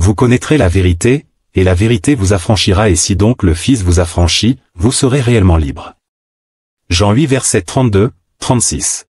Vous connaîtrez la vérité, et la vérité vous affranchira, et si donc le Fils vous affranchit, vous serez réellement libre. Jean 8 versets 32, 36.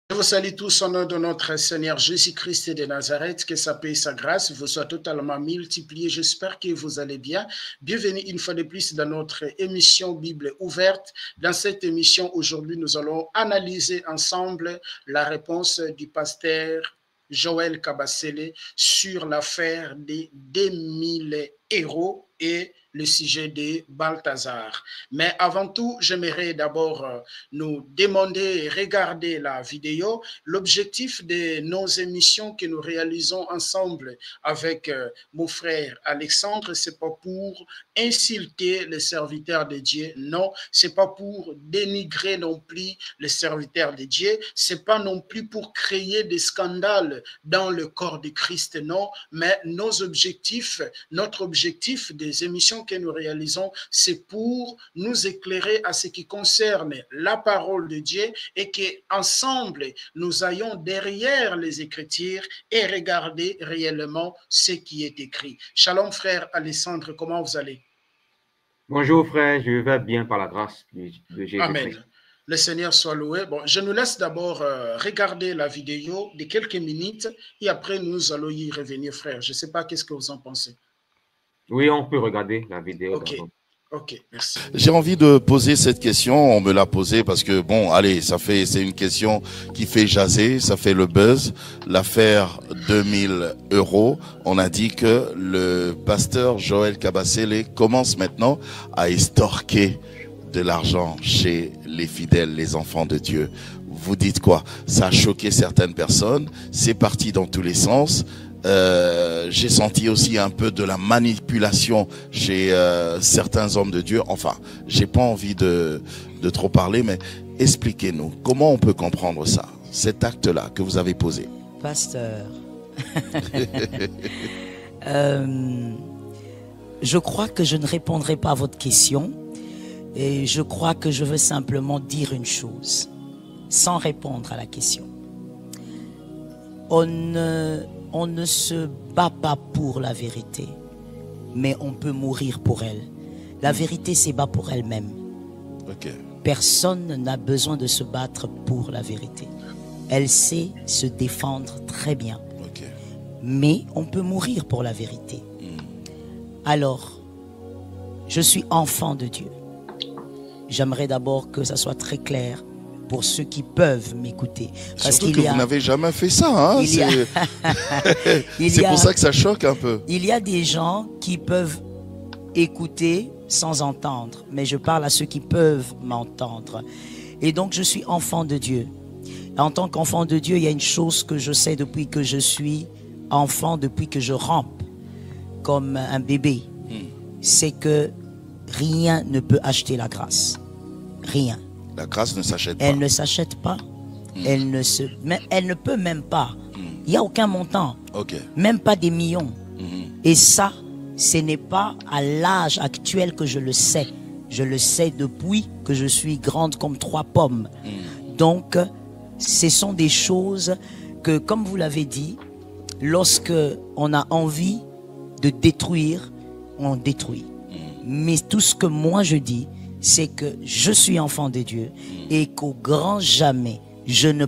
Je vous salue tous au nom de notre Seigneur Jésus-Christ de Nazareth, que sa paix et sa grâce vous soient totalement multipliées. J'espère que vous allez bien. Bienvenue une fois de plus dans notre émission Bible ouverte. Dans cette émission, aujourd'hui, nous allons analyser ensemble la réponse du pasteur Joël Kabasele sur l'affaire des 2000 héros et le sujet de Balthazar. Mais avant tout, j'aimerais d'abord nous demander et regarder la vidéo. L'objectif de nos émissions que nous réalisons ensemble avec mon frère Alexandre, c'est pas pour insulter les serviteurs de Dieu, non, c'est pas pour dénigrer non plus les serviteurs de Dieu, c'est pas non plus pour créer des scandales dans le corps de Christ, non, mais notre objectif des émissions que nous réalisons, c'est pour nous éclairer à ce qui concerne la parole de Dieu et qu'ensemble, nous ayons derrière les Écritures et regarder réellement ce qui est écrit. Shalom frère Alexandre, comment vous allez? Bonjour frère, je vais bien par la grâce de Jésus-Christ. Amen. Le Seigneur soit loué. Bon, je nous laisse d'abord regarder la vidéo de quelques minutes et après nous allons y revenir frère. Je ne sais pas qu'est-ce que vous en pensez. Oui, on peut regarder la vidéo. Ok, merci. J'ai envie de poser cette question, on me l'a posée parce que bon, allez, c'est une question qui fait jaser, ça fait le buzz. L'affaire 2000 €, on a dit que le pasteur Joël Kabasele commence maintenant à estorquer de l'argent chez les fidèles, les enfants de Dieu. Vous dites quoi? Ça a choqué certaines personnes, c'est parti dans tous les sens. J'ai senti aussi un peu de la manipulation chez certains hommes de Dieu. Enfin, j'ai pas envie de trop parler, mais expliquez-nous, comment on peut comprendre ça, cet acte-là que vous avez posé? Pasteur, je crois que je ne répondrai pas à votre question et je crois que je veux simplement dire une chose, sans répondre à la question. On ne se bat pas pour la vérité, mais on peut mourir pour elle. La vérité se bat pour elle-même. Okay. Personne n'a besoin de se battre pour la vérité. Elle sait se défendre très bien. Okay. Mais on peut mourir pour la vérité. Alors, je suis enfant de Dieu. J'aimerais d'abord que ça soit très clair pour ceux qui peuvent m'écouter. Surtout que vous n'avez jamais fait ça. Hein? C'est pour ça que ça choque un peu. Il y a des gens qui peuvent écouter sans entendre, mais je parle à ceux qui peuvent m'entendre. Et donc, je suis enfant de Dieu. En tant qu'enfant de Dieu, il y a une chose que je sais depuis que je suis enfant, depuis que je rampe comme un bébé. C'est que rien ne peut acheter la grâce. Rien. La grâce ne s'achète pas. Elle ne s'achète pas. Elle ne peut même pas. Il n'y a aucun montant. Okay. Même pas des millions. Et ça, ce n'est pas à l'âge actuel que je le sais. Je le sais depuis que je suis grande comme 3 pommes. Donc, ce sont des choses que, comme vous l'avez dit, lorsque on a envie de détruire, on détruit. Mais tout ce que moi je dis, c'est que je suis enfant de Dieu et qu'au grand jamais, je ne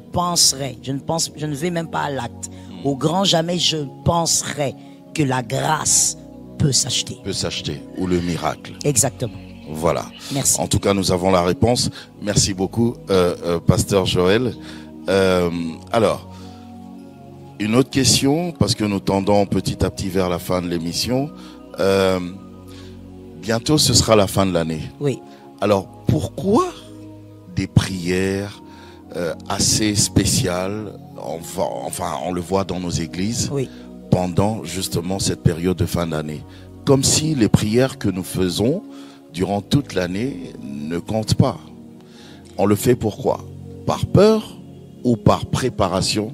vais même pas à l'acte. Au grand jamais, je penserai que la grâce peut s'acheter. Peut s'acheter, ou le miracle. Exactement. Voilà. Merci. En tout cas, nous avons la réponse. Merci beaucoup, pasteur Joël. Alors, une autre question, parce que nous tendons petit à petit vers la fin de l'émission. Bientôt, ce sera la fin de l'année. Oui. Alors, pourquoi des prières assez spéciales, on le voit dans nos églises, oui, pendant justement cette période de fin d'année? Comme si les prières que nous faisons durant toute l'année ne comptent pas. On le fait pourquoi? Par peur ou par préparation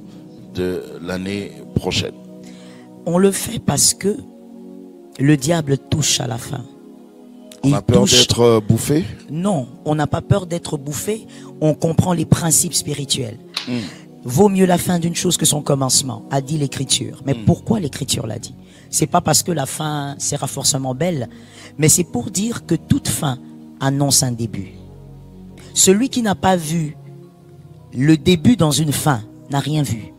de l'année prochaine? On le fait parce que le diable touche à la fin. On a peur d'être bouffé? Non, on n'a pas peur d'être bouffé. On comprend les principes spirituels. Vaut mieux la fin d'une chose que son commencement, a dit l'Écriture. Mais pourquoi l'Écriture l'a dit? C'est pas parce que la fin sera forcément belle, mais c'est pour dire que toute fin annonce un début. Celui qui n'a pas vu le début dans une fin n'a rien vu.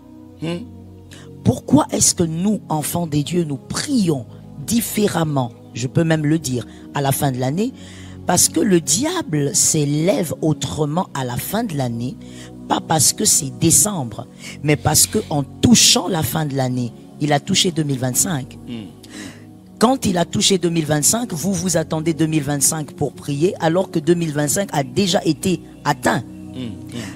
Pourquoi est-ce que nous, enfants des dieux, nous prions différemment, je peux même le dire, à la fin de l'année? Parce que le diable s'élève autrement à la fin de l'année, pas parce que c'est décembre, mais parce que en touchant la fin de l'année, il a touché 2025. Quand il a touché 2025, vous vous attendez 2025 pour prier, alors que 2025 a déjà été atteint.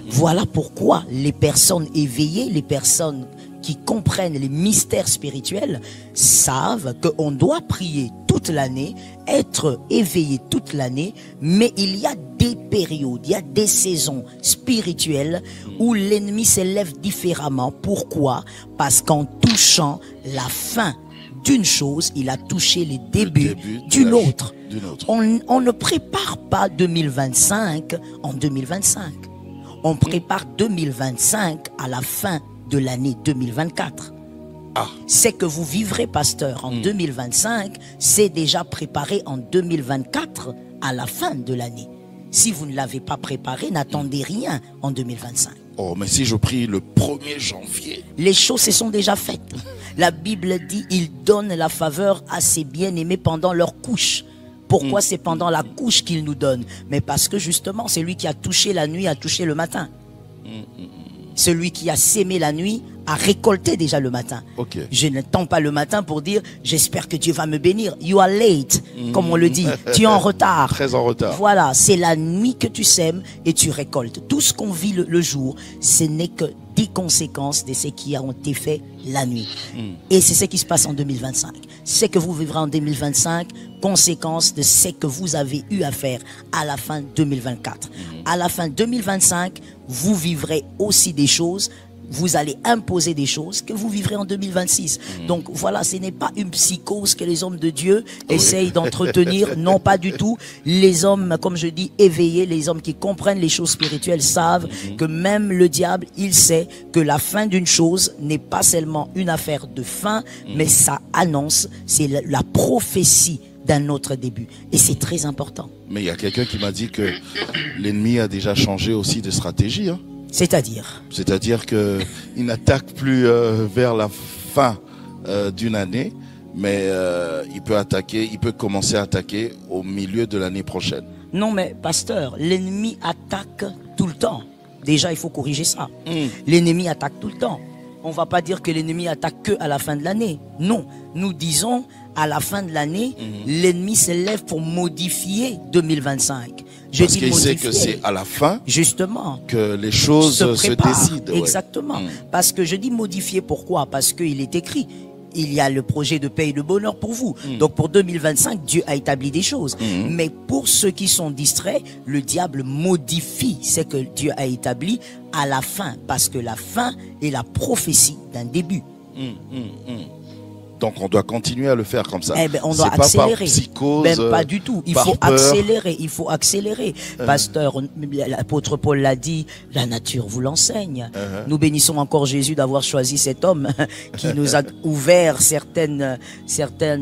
Voilà pourquoi les personnes éveillées, les personnes qui comprennent les mystères spirituels, savent qu'on doit prier toute l'année, être éveillé toute l'année, mais il y a des périodes, il y a des saisons spirituelles où l'ennemi s'élève différemment. Pourquoi? Parce qu'en touchant la fin d'une chose, il a touché les débuts d'une autre. On ne prépare pas 2025 en 2025. On prépare 2025 à la fin de l'année 2024. C'est que vous vivrez, pasteur, en 2025, c'est déjà préparé en 2024 à la fin de l'année. Si vous ne l'avez pas préparé, n'attendez rien en 2025. Oh, mais si je prie le 1er janvier. Les choses se sont déjà faites. La Bible dit, il donne la faveur à ses bien-aimés pendant leur couche. Pourquoi c'est pendant la couche qu'il nous donne? Mais parce que justement, c'est lui qui a touché la nuit, a touché le matin. Celui qui a sémé la nuit a récolté déjà le matin. Je n'attends pas le matin pour dire j'espère que Dieu va me bénir. You are late, comme on le dit. Tu es en retard. Très en retard. Voilà, c'est la nuit que tu sèmes et tu récoltes. Tout ce qu'on vit le jour, ce n'est que des conséquences de ce qui a été fait la nuit. Et c'est ce qui se passe en 2025. Ce que vous vivrez en 2025, conséquence de ce que vous avez eu à faire à la fin 2024. À la fin 2025, vous vivrez aussi des choses, vous allez imposer des choses que vous vivrez en 2026. Donc voilà, ce n'est pas une psychose que les hommes de Dieu essayent d'entretenir, non pas du tout. Les hommes, comme je dis, éveillés, les hommes qui comprennent les choses spirituelles savent que même le diable, il sait que la fin d'une chose n'est pas seulement une affaire de fin, mais ça annonce, c'est la prophétie d'un autre début. Et c'est très important. Mais il y a quelqu'un qui m'a dit que l'ennemi a déjà changé aussi de stratégie. C'est-à-dire qu'il n'attaque plus vers la fin d'une année, mais il peut commencer à attaquer au milieu de l'année prochaine. Non, mais pasteur, l'ennemi attaque tout le temps. Déjà, il faut corriger ça. L'ennemi attaque tout le temps. On ne va pas dire que l'ennemi attaque que à la fin de l'année. Non, nous disons à la fin de l'année, l'ennemi se lève pour modifier 2025. Parce qu'il sait que c'est à la fin justement que les choses se décident. Exactement. Parce que je dis modifier, pourquoi? Parce qu'il est écrit, il y a le projet de paix et de bonheur pour vous. Donc pour 2025, Dieu a établi des choses. Mais pour ceux qui sont distraits, le diable modifie ce que Dieu a établi à la fin. Parce que la fin est la prophétie d'un début. Donc on doit continuer à le faire comme ça. Eh ben, on doit accélérer. Pas par psychose, même pas du tout. Il faut accélérer. Il faut accélérer. Pasteur, l'apôtre Paul l'a dit, la nature vous l'enseigne. Nous bénissons encore Jésus d'avoir choisi cet homme qui nous a ouvert certaines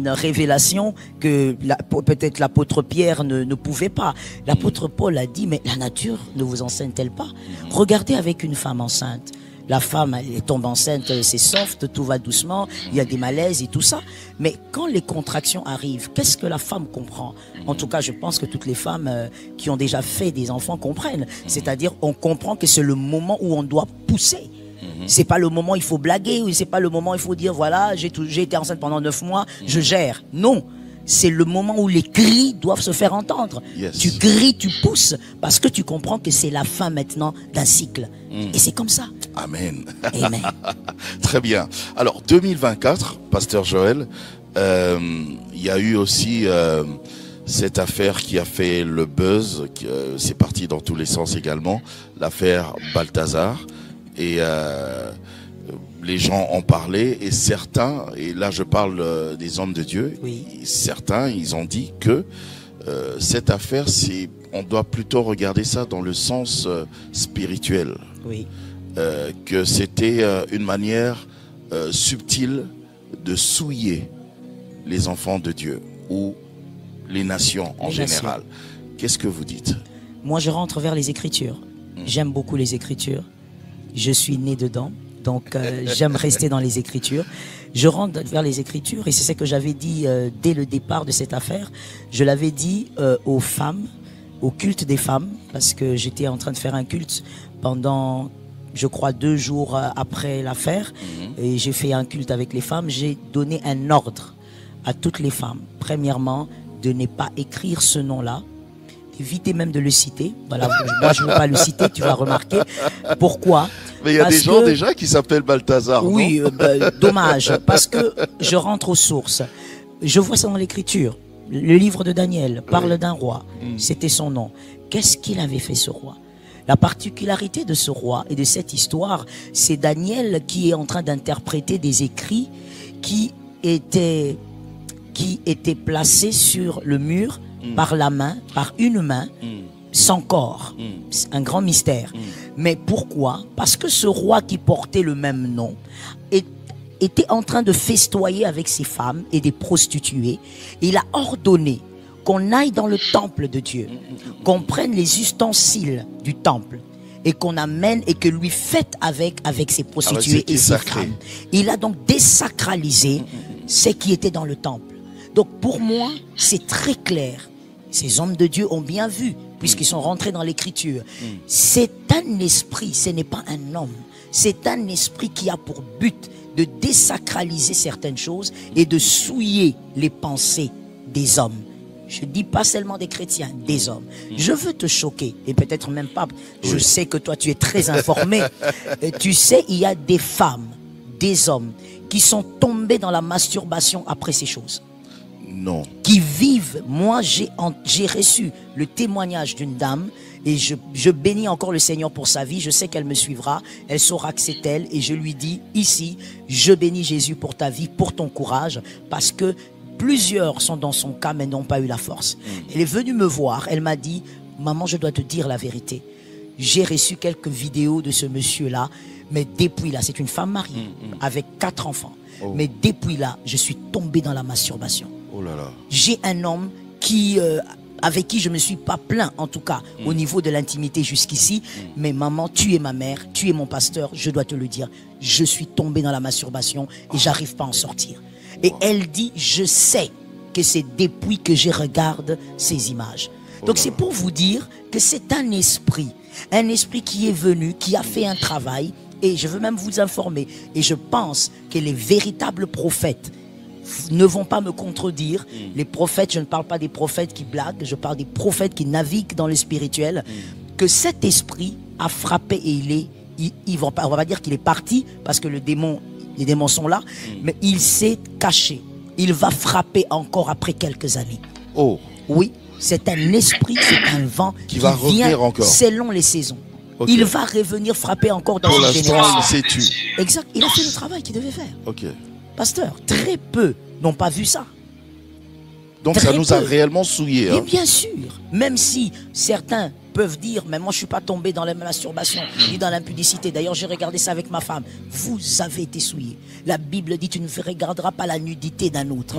révélations que peut-être l'apôtre Pierre ne pouvait pas. L'apôtre Paul a dit, mais la nature ne vous enseigne-t-elle pas? Regardez avec une femme enceinte. La femme, elle tombe enceinte, c'est soft, tout va doucement, il y a des malaises et tout ça. Mais quand les contractions arrivent, qu'est-ce que la femme comprend? En tout cas, je pense que toutes les femmes qui ont déjà fait des enfants comprennent. C'est-à-dire, on comprend que c'est le moment où on doit pousser. C'est pas le moment où il faut blaguer, ou c'est pas le moment où il faut dire, voilà, j'ai été enceinte pendant 9 mois, je gère. Non. C'est le moment où les cris doivent se faire entendre. Tu cries, tu pousses, parce que tu comprends que c'est la fin maintenant d'un cycle. Et c'est comme ça. Amen. Amen. Très bien. Alors, 2024, Pasteur Joël, il y a eu aussi cette affaire qui a fait le buzz, c'est parti dans tous les sens également, l'affaire Balthazar. Et les gens en parlaient et certains, et là je parle des hommes de Dieu, certains, ils ont dit que cette affaire, on doit plutôt regarder ça dans le sens spirituel. que c'était une manière subtile de souiller les enfants de Dieu ou les nations en général. Qu'est-ce que vous dites? Moi, je rentre vers les Écritures. J'aime beaucoup les Écritures. Je suis né dedans, donc j'aime rester dans les Écritures. Je rentre vers les Écritures et c'est ce que j'avais dit dès le départ de cette affaire. Je l'avais dit aux femmes, au culte des femmes, parce que j'étais en train de faire un culte pendant, je crois, 2 jours après l'affaire. Et j'ai fait un culte avec les femmes. J'ai donné un ordre à toutes les femmes. Premièrement, de ne pas écrire ce nom-là. Évitez même de le citer. Voilà, moi, je ne veux pas le citer, tu vas remarquer. Pourquoi? Mais il y a des gens déjà qui s'appellent Balthazar. Oui, dommage, parce que je rentre aux sources. Je vois ça dans l'Écriture. Le livre de Daniel parle d'un roi. C'était son nom. Qu'est-ce qu'il avait fait, ce roi? La particularité de ce roi et de cette histoire, c'est Daniel qui est en train d'interpréter des écrits qui étaient placés sur le mur par la main, par une main, sans corps. C'est un grand mystère. Mais pourquoi? Parce que ce roi qui portait le même nom était en train de festoyer avec ses femmes et des prostituées. Il a ordonné qu'on aille dans le temple de Dieu, qu'on prenne les ustensiles du temple et qu'on amène et que lui fête avec ses prostituées et ses femmes. Il a donc désacralisé ce qui était dans le temple. Donc pour moi, c'est très clair. Ces hommes de Dieu ont bien vu, puisqu'ils sont rentrés dans l'écriture. C'est un esprit, ce n'est pas un homme. C'est un esprit qui a pour but de désacraliser certaines choses et de souiller les pensées des hommes. Je ne dis pas seulement des chrétiens, des hommes. Je veux te choquer, et peut-être même pas. Je sais que toi, tu es très informé. Tu sais, il y a des femmes, des hommes, qui sont tombés dans la masturbation après ces choses. Non. Qui vivent. Moi, j'ai reçu le témoignage d'une dame et je bénis encore le Seigneur pour sa vie. Je sais qu'elle me suivra. Elle saura que c'est elle et je lui dis ici, je bénis Jésus pour ta vie, pour ton courage, parce que plusieurs sont dans son cas mais n'ont pas eu la force. Elle est venue me voir. Elle m'a dit, maman, je dois te dire la vérité. J'ai reçu quelques vidéos de ce monsieur-là, mais depuis là, c'est une femme mariée avec 4 enfants. Mais depuis là, je suis tombé dans la masturbation. Oh là là. J'ai un homme avec qui je ne me suis pas plaint, en tout cas, au niveau de l'intimité jusqu'ici. Mais maman, tu es ma mère, tu es mon pasteur, je dois te le dire. Je suis tombé dans la masturbation et j'arrive pas à en sortir. Et elle dit, je sais que c'est depuis que je regarde ces images. Donc c'est pour vous dire que c'est un esprit qui est venu, qui a fait un travail. Et je veux même vous informer, et je pense que les véritables prophètes ne vont pas me contredire. Les prophètes, je ne parle pas des prophètes qui blaguent, je parle des prophètes qui naviguent dans le spirituel, que cet esprit a frappé et on va pas dire qu'il est parti, parce que les démons sont là, mais il s'est caché. Il va frapper encore après quelques années. Oh. Oui, c'est un esprit, c'est un vent qui va vient revenir encore selon les saisons. Okay. Il va revenir frapper encore dans pour une génération. Il s'est tué. Exact, il a fait le travail qu'il devait faire. Ok. Pasteur, très peu n'ont pas vu ça. Donc très ça nous a peu. réellement souillés. Et bien sûr, même si certains peuvent dire, mais moi je ne suis pas tombé dans la masturbation ni dans l'impudicité. D'ailleurs, j'ai regardé ça avec ma femme. Vous avez été souillés. La Bible dit, tu ne regarderas pas la nudité d'un autre.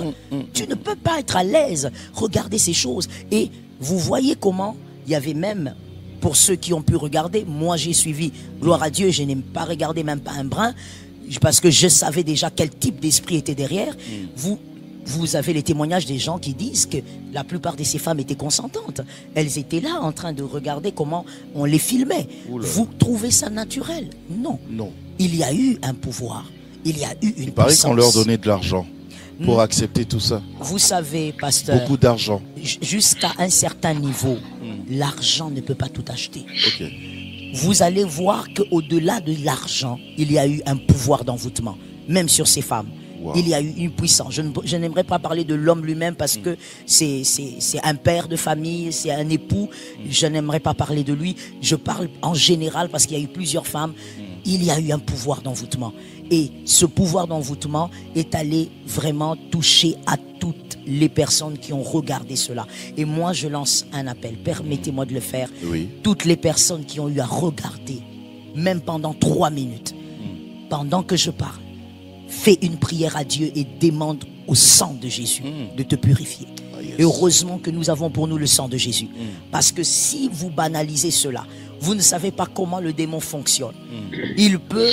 Tu ne peux pas être à l'aise. Regardez ces choses. Et vous voyez comment il y avait même... Pour ceux qui ont pu regarder, moi j'ai suivi, gloire à Dieu, je n'ai pas regardé même pas un brin, parce que je savais déjà quel type d'esprit était derrière. Vous avez les témoignages des gens qui disent que la plupart de ces femmes étaient consentantes. Elles étaient là en train de regarder comment on les filmait. Vous trouvez ça naturel? Non. Non. Il y a eu un pouvoir, il y a eu une puissance. Il paraît qu'on leur donnait de l'argent pour accepter tout ça. Vous savez, pasteur, beaucoup d'argent. Jusqu'à un certain niveau, l'argent ne peut pas tout acheter. Ok. Vous allez voir qu'au-delà de l'argent, il y a eu un pouvoir d'envoûtement, même sur ces femmes. Wow. Il y a eu une puissance. Je n'aimerais pas parler de l'homme lui-même parce que c'est un père de famille, c'est un époux. Je n'aimerais pas parler de lui. Je parle en général parce qu'il y a eu plusieurs femmes. Il y a eu un pouvoir d'envoûtement. Et ce pouvoir d'envoûtement est allé vraiment toucher à toutes les personnes qui ont regardé cela. Et moi, je lance un appel. Permettez-moi de le faire. Oui. Toutes les personnes qui ont eu à regarder même pendant 3 minutes, pendant que je parle, fais une prière à Dieu et demande au sang de Jésus de te purifier. Et heureusement que nous avons pour nous le sang de Jésus. Parce que si vous banalisez cela, vous ne savez pas comment le démon fonctionne. Il peut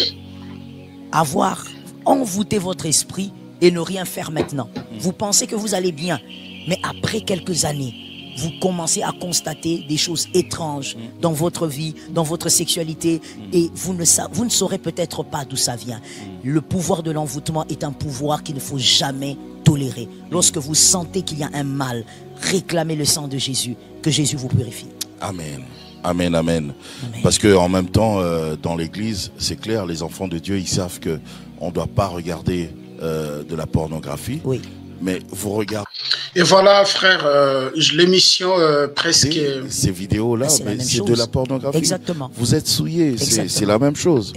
avoir envoûté votre esprit et ne rien faire maintenant. Vous pensez que vous allez bien, mais après quelques années, vous commencez à constater des choses étranges dans votre vie, dans votre sexualité, et vous ne saurez peut-être pas d'où ça vient. Le pouvoir de l'envoûtement est un pouvoir qu'il ne faut jamais tolérer. Lorsque vous sentez qu'il y a un mal, réclamez le sang de Jésus, que Jésus vous purifie. Amen. Amen, amen. Parce que en même temps, dans l'église, c'est clair, les enfants de Dieu, ils savent que on ne doit pas regarder de la pornographie. Oui. Mais vous regardez. Et voilà, frère, l'émission presque. Ces vidéos-là, c'est de la pornographie. Exactement. Vous êtes souillés, c'est la même chose.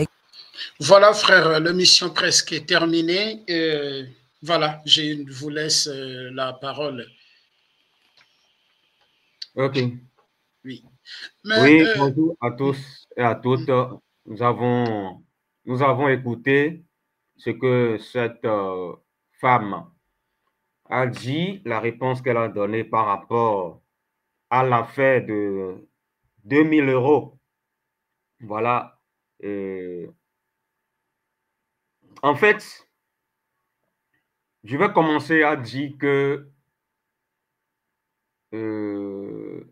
Voilà, frère, l'émission presque est terminée. Voilà, je vous laisse la parole. Ok. Oui. Oui, bonjour à tous et à toutes. Nous avons écouté ce que cette femme a dit, la réponse qu'elle a donnée par rapport à l'affaire de 2000 €. Voilà. En fait, je vais commencer à dire que le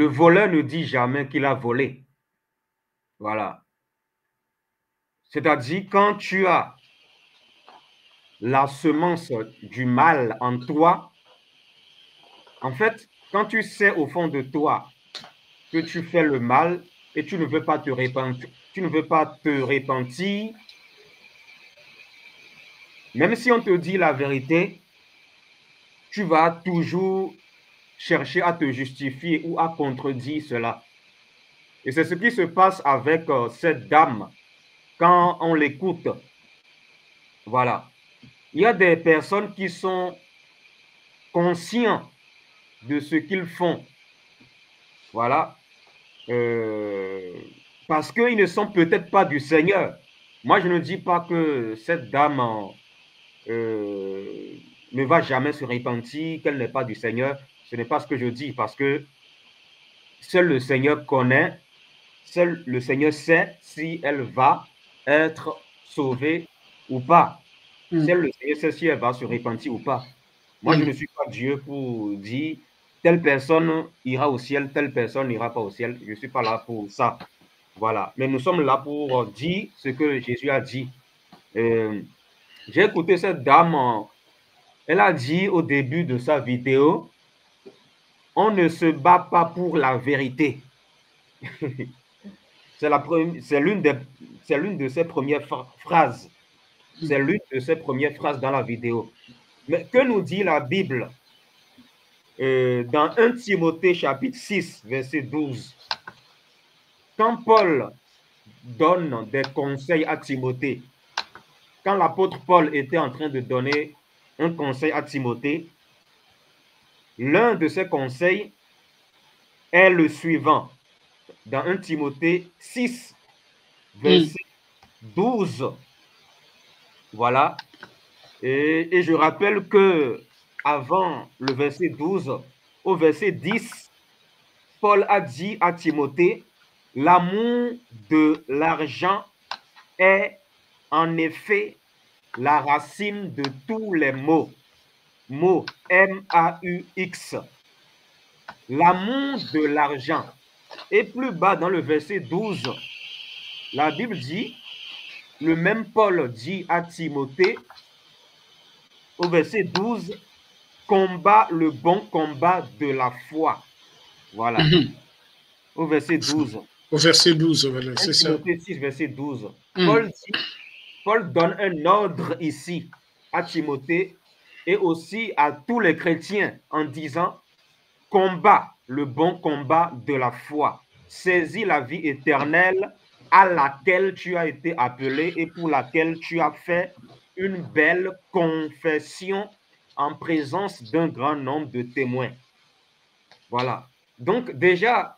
voleur ne dit jamais qu'il a volé. Voilà. C'est-à-dire, quand tu as la semence du mal en toi, en fait, quand tu sais au fond de toi que tu fais le mal et tu ne veux pas te repentir, même si on te dit la vérité, tu vas toujours chercher à te justifier ou à contredire cela. Et c'est ce qui se passe avec cette dame quand on l'écoute. Voilà. Il y a des personnes qui sont conscients de ce qu'ils font. Voilà. Parce qu'ils ne sont peut-être pas du Seigneur. Moi, je ne dis pas que cette dame ne va jamais se repentir, qu'elle n'est pas du Seigneur. Ce n'est pas ce que je dis, parce que seul le Seigneur connaît, seul le Seigneur sait si elle va être sauvée ou pas. Seul le Seigneur sait si elle va se repentir ou pas. Moi, je ne suis pas Dieu pour dire telle personne ira au ciel, telle personne n'ira pas au ciel. Je ne suis pas là pour ça. Voilà. Mais nous sommes là pour dire ce que Jésus a dit. J'ai écouté cette dame. Elle a dit au début de sa vidéo, on ne se bat pas pour la vérité. C'est l'une de ses premières phrases. C'est l'une de ses premières phrases dans la vidéo. Mais que nous dit la Bible dans 1 Timothée chapitre 6, verset 12? Quand Paul donne des conseils à Timothée, quand l'apôtre Paul était en train de donner un conseil à Timothée, l'un de ses conseils est le suivant. Dans 1 Timothée 6, verset 12. Voilà. Et je rappelle que avant le verset 12, au verset 10, Paul a dit à Timothée, l'amour de l'argent est en effet la racine de tous les maux. Maux, M-A-U-X. L'amour de l'argent. Et plus bas dans le verset 12, la Bible dit, le même Paul dit à Timothée, au verset 12, combat le bon combat de la foi. Voilà. Au verset 12. Au verset 12, voilà, c'est ça. Timothée 6, verset 12. Paul donne un ordre ici à Timothée et aussi à tous les chrétiens en disant, combat le bon combat de la foi. Saisis la vie éternelle à laquelle tu as été appelé et pour laquelle tu as fait une belle confession en présence d'un grand nombre de témoins. Voilà. Donc déjà,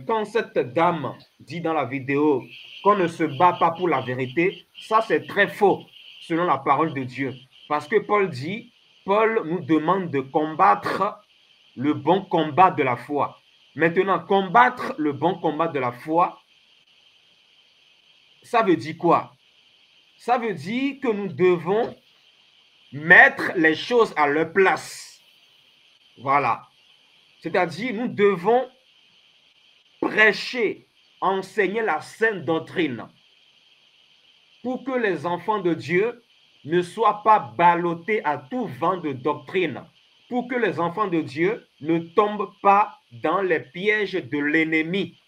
quand cette dame dit dans la vidéo qu'on ne se bat pas pour la vérité, ça c'est très faux selon la parole de Dieu. Parce que Paul nous demande de combattre le bon combat de la foi. Maintenant, combattre le bon combat de la foi, ça veut dire quoi? Ça veut dire que nous devons mettre les choses à leur place. Voilà. C'est-à-dire, nous devons prêcher, enseigner la sainte doctrine pour que les enfants de Dieu ne soient pas ballottés à tout vent de doctrine, pour que les enfants de Dieu ne tombent pas dans les pièges de l'ennemi.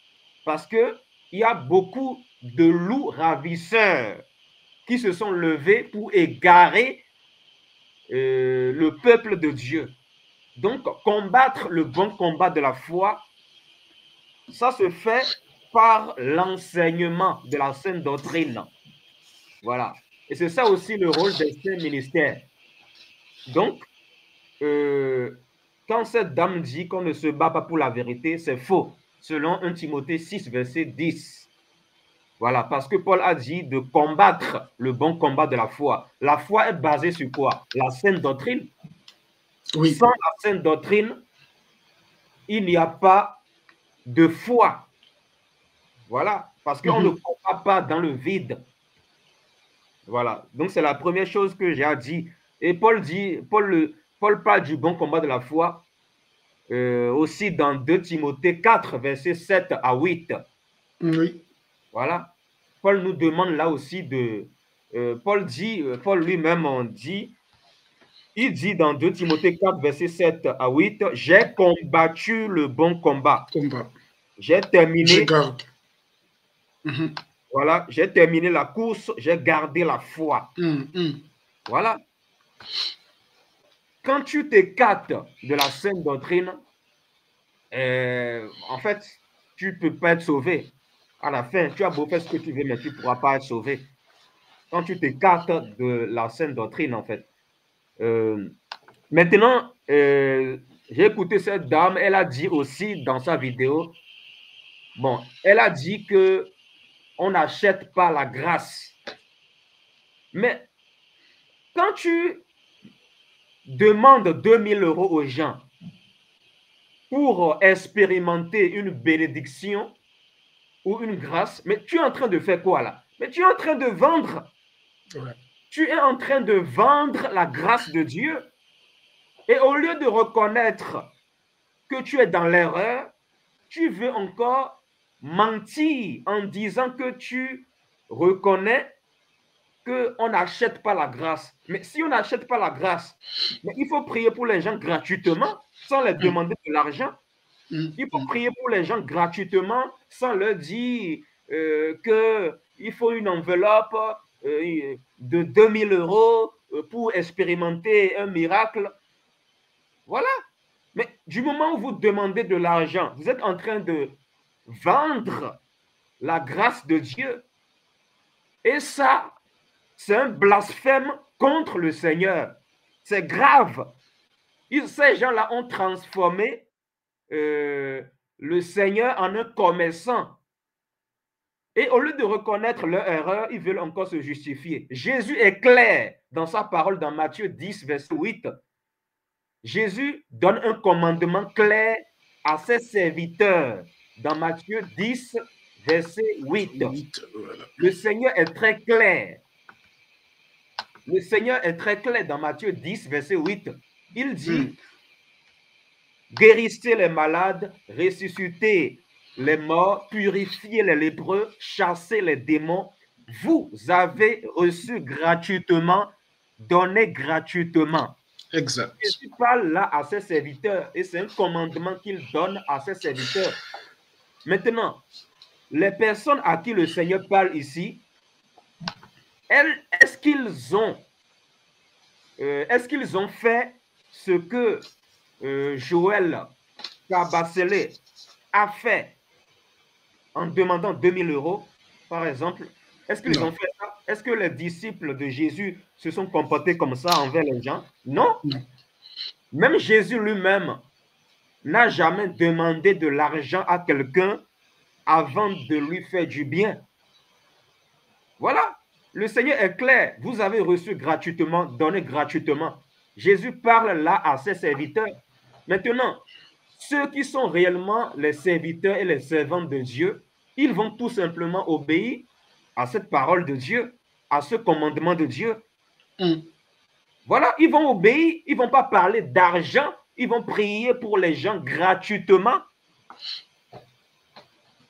Parce qu'il y a beaucoup de loups ravisseurs qui se sont levés pour égarer le peuple de Dieu. Donc, combattre le bon combat de la foi, ça se fait par l'enseignement de la sainte doctrine. Voilà. Et c'est ça aussi le rôle des saints ministères. Donc, quand cette dame dit qu'on ne se bat pas pour la vérité, c'est faux, selon 1 Timothée 6, verset 10. Voilà, parce que Paul a dit de combattre le bon combat de la foi. La foi est basée sur quoi? La sainte doctrine. Oui. Sans la sainte doctrine, il n'y a pas de foi. Voilà, parce qu'on ne combat pas dans le vide. Voilà, donc c'est la première chose que j'ai à dire. Et Paul parle du bon combat de la foi aussi dans 2 Timothée 4, versets 7 à 8. Oui. Voilà. Paul nous demande là aussi de... Paul lui-même il dit dans 2 Timothée 4, versets 7 à 8, « J'ai combattu le bon combat. J'ai terminé... Je garde. Voilà, j'ai terminé la course, j'ai gardé la foi. Voilà. Quand tu t'écartes de la sainte doctrine, en fait, tu ne peux pas être sauvé. À la fin, tu as beau faire ce que tu veux, mais tu ne pourras pas être sauvé. Quand tu t'écartes de la sainte doctrine, en fait. Maintenant, j'ai écouté cette dame, elle a dit aussi dans sa vidéo, bon, elle a dit que on n'achète pas la grâce. Mais quand tu demandes 2000 € aux gens pour expérimenter une bénédiction ou une grâce, mais tu es en train de faire quoi là? Mais tu es en train de vendre. Ouais. Tu es en train de vendre la grâce de Dieu. Et au lieu de reconnaître que tu es dans l'erreur, tu veux encore mentir en disant que tu reconnais qu'on n'achète pas la grâce. Mais si on n'achète pas la grâce, mais il faut prier pour les gens gratuitement, sans leur demander de l'argent. Il faut prier pour les gens gratuitement, sans leur dire qu'il faut une enveloppe de 2000 € pour expérimenter un miracle. Voilà. Mais du moment où vous demandez de l'argent, vous êtes en train de vendre la grâce de Dieu. Et ça, c'est un blasphème contre le Seigneur. C'est grave. Ces gens-là ont transformé le Seigneur en un commerçant. Et au lieu de reconnaître leur erreur, ils veulent encore se justifier. Jésus est clair dans sa parole dans Matthieu 10, verset 8. Jésus donne un commandement clair à ses serviteurs dans Matthieu 10, verset 8. Le Seigneur est très clair. Le Seigneur est très clair dans Matthieu 10, verset 8. Il dit, guérissez les malades, ressuscitez les morts, purifiez les lépreux, chassez les démons. Vous avez reçu gratuitement, donnez gratuitement. Exact. Jésus parle là à ses serviteurs et c'est un commandement qu'il donne à ses serviteurs. Maintenant, les personnes à qui le Seigneur parle ici, est-ce qu'ils ont fait ce que Joël Kabasele a fait en demandant 2000 €, par exemple? Est-ce qu'ils ont fait ça? Est-ce que les disciples de Jésus se sont comportés comme ça envers les gens? Non. Même Jésus lui-même, n'a jamais demandé de l'argent à quelqu'un avant de lui faire du bien. Voilà, le Seigneur est clair. Vous avez reçu gratuitement, donné gratuitement. Jésus parle là à ses serviteurs. Maintenant, ceux qui sont réellement les serviteurs et les servantes de Dieu, ils vont tout simplement obéir à cette parole de Dieu, à ce commandement de Dieu. Voilà, ils vont obéir, ils ne vont pas parler d'argent, ils vont prier pour les gens gratuitement.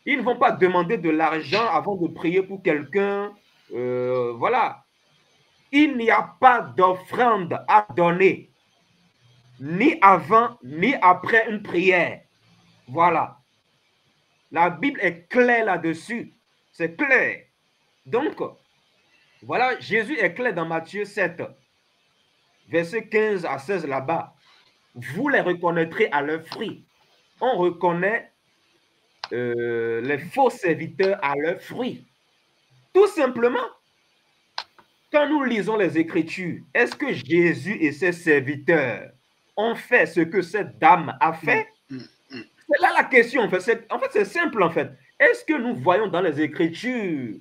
Ils ne vont pas demander de l'argent avant de prier pour quelqu'un. Voilà. Il n'y a pas d'offrande à donner, ni avant, ni après une prière. Voilà. La Bible est claire là-dessus. C'est clair. Donc, voilà, Jésus est clair dans Matthieu 7, verset 15 à 16 là-bas. Vous les reconnaîtrez à leurs fruits. On reconnaît les faux serviteurs à leurs fruits. Tout simplement, quand nous lisons les Écritures, est-ce que Jésus et ses serviteurs ont fait ce que cette dame a fait? C'est là la question, en fait. En fait, c'est simple, en fait. Est-ce que nous voyons dans les Écritures,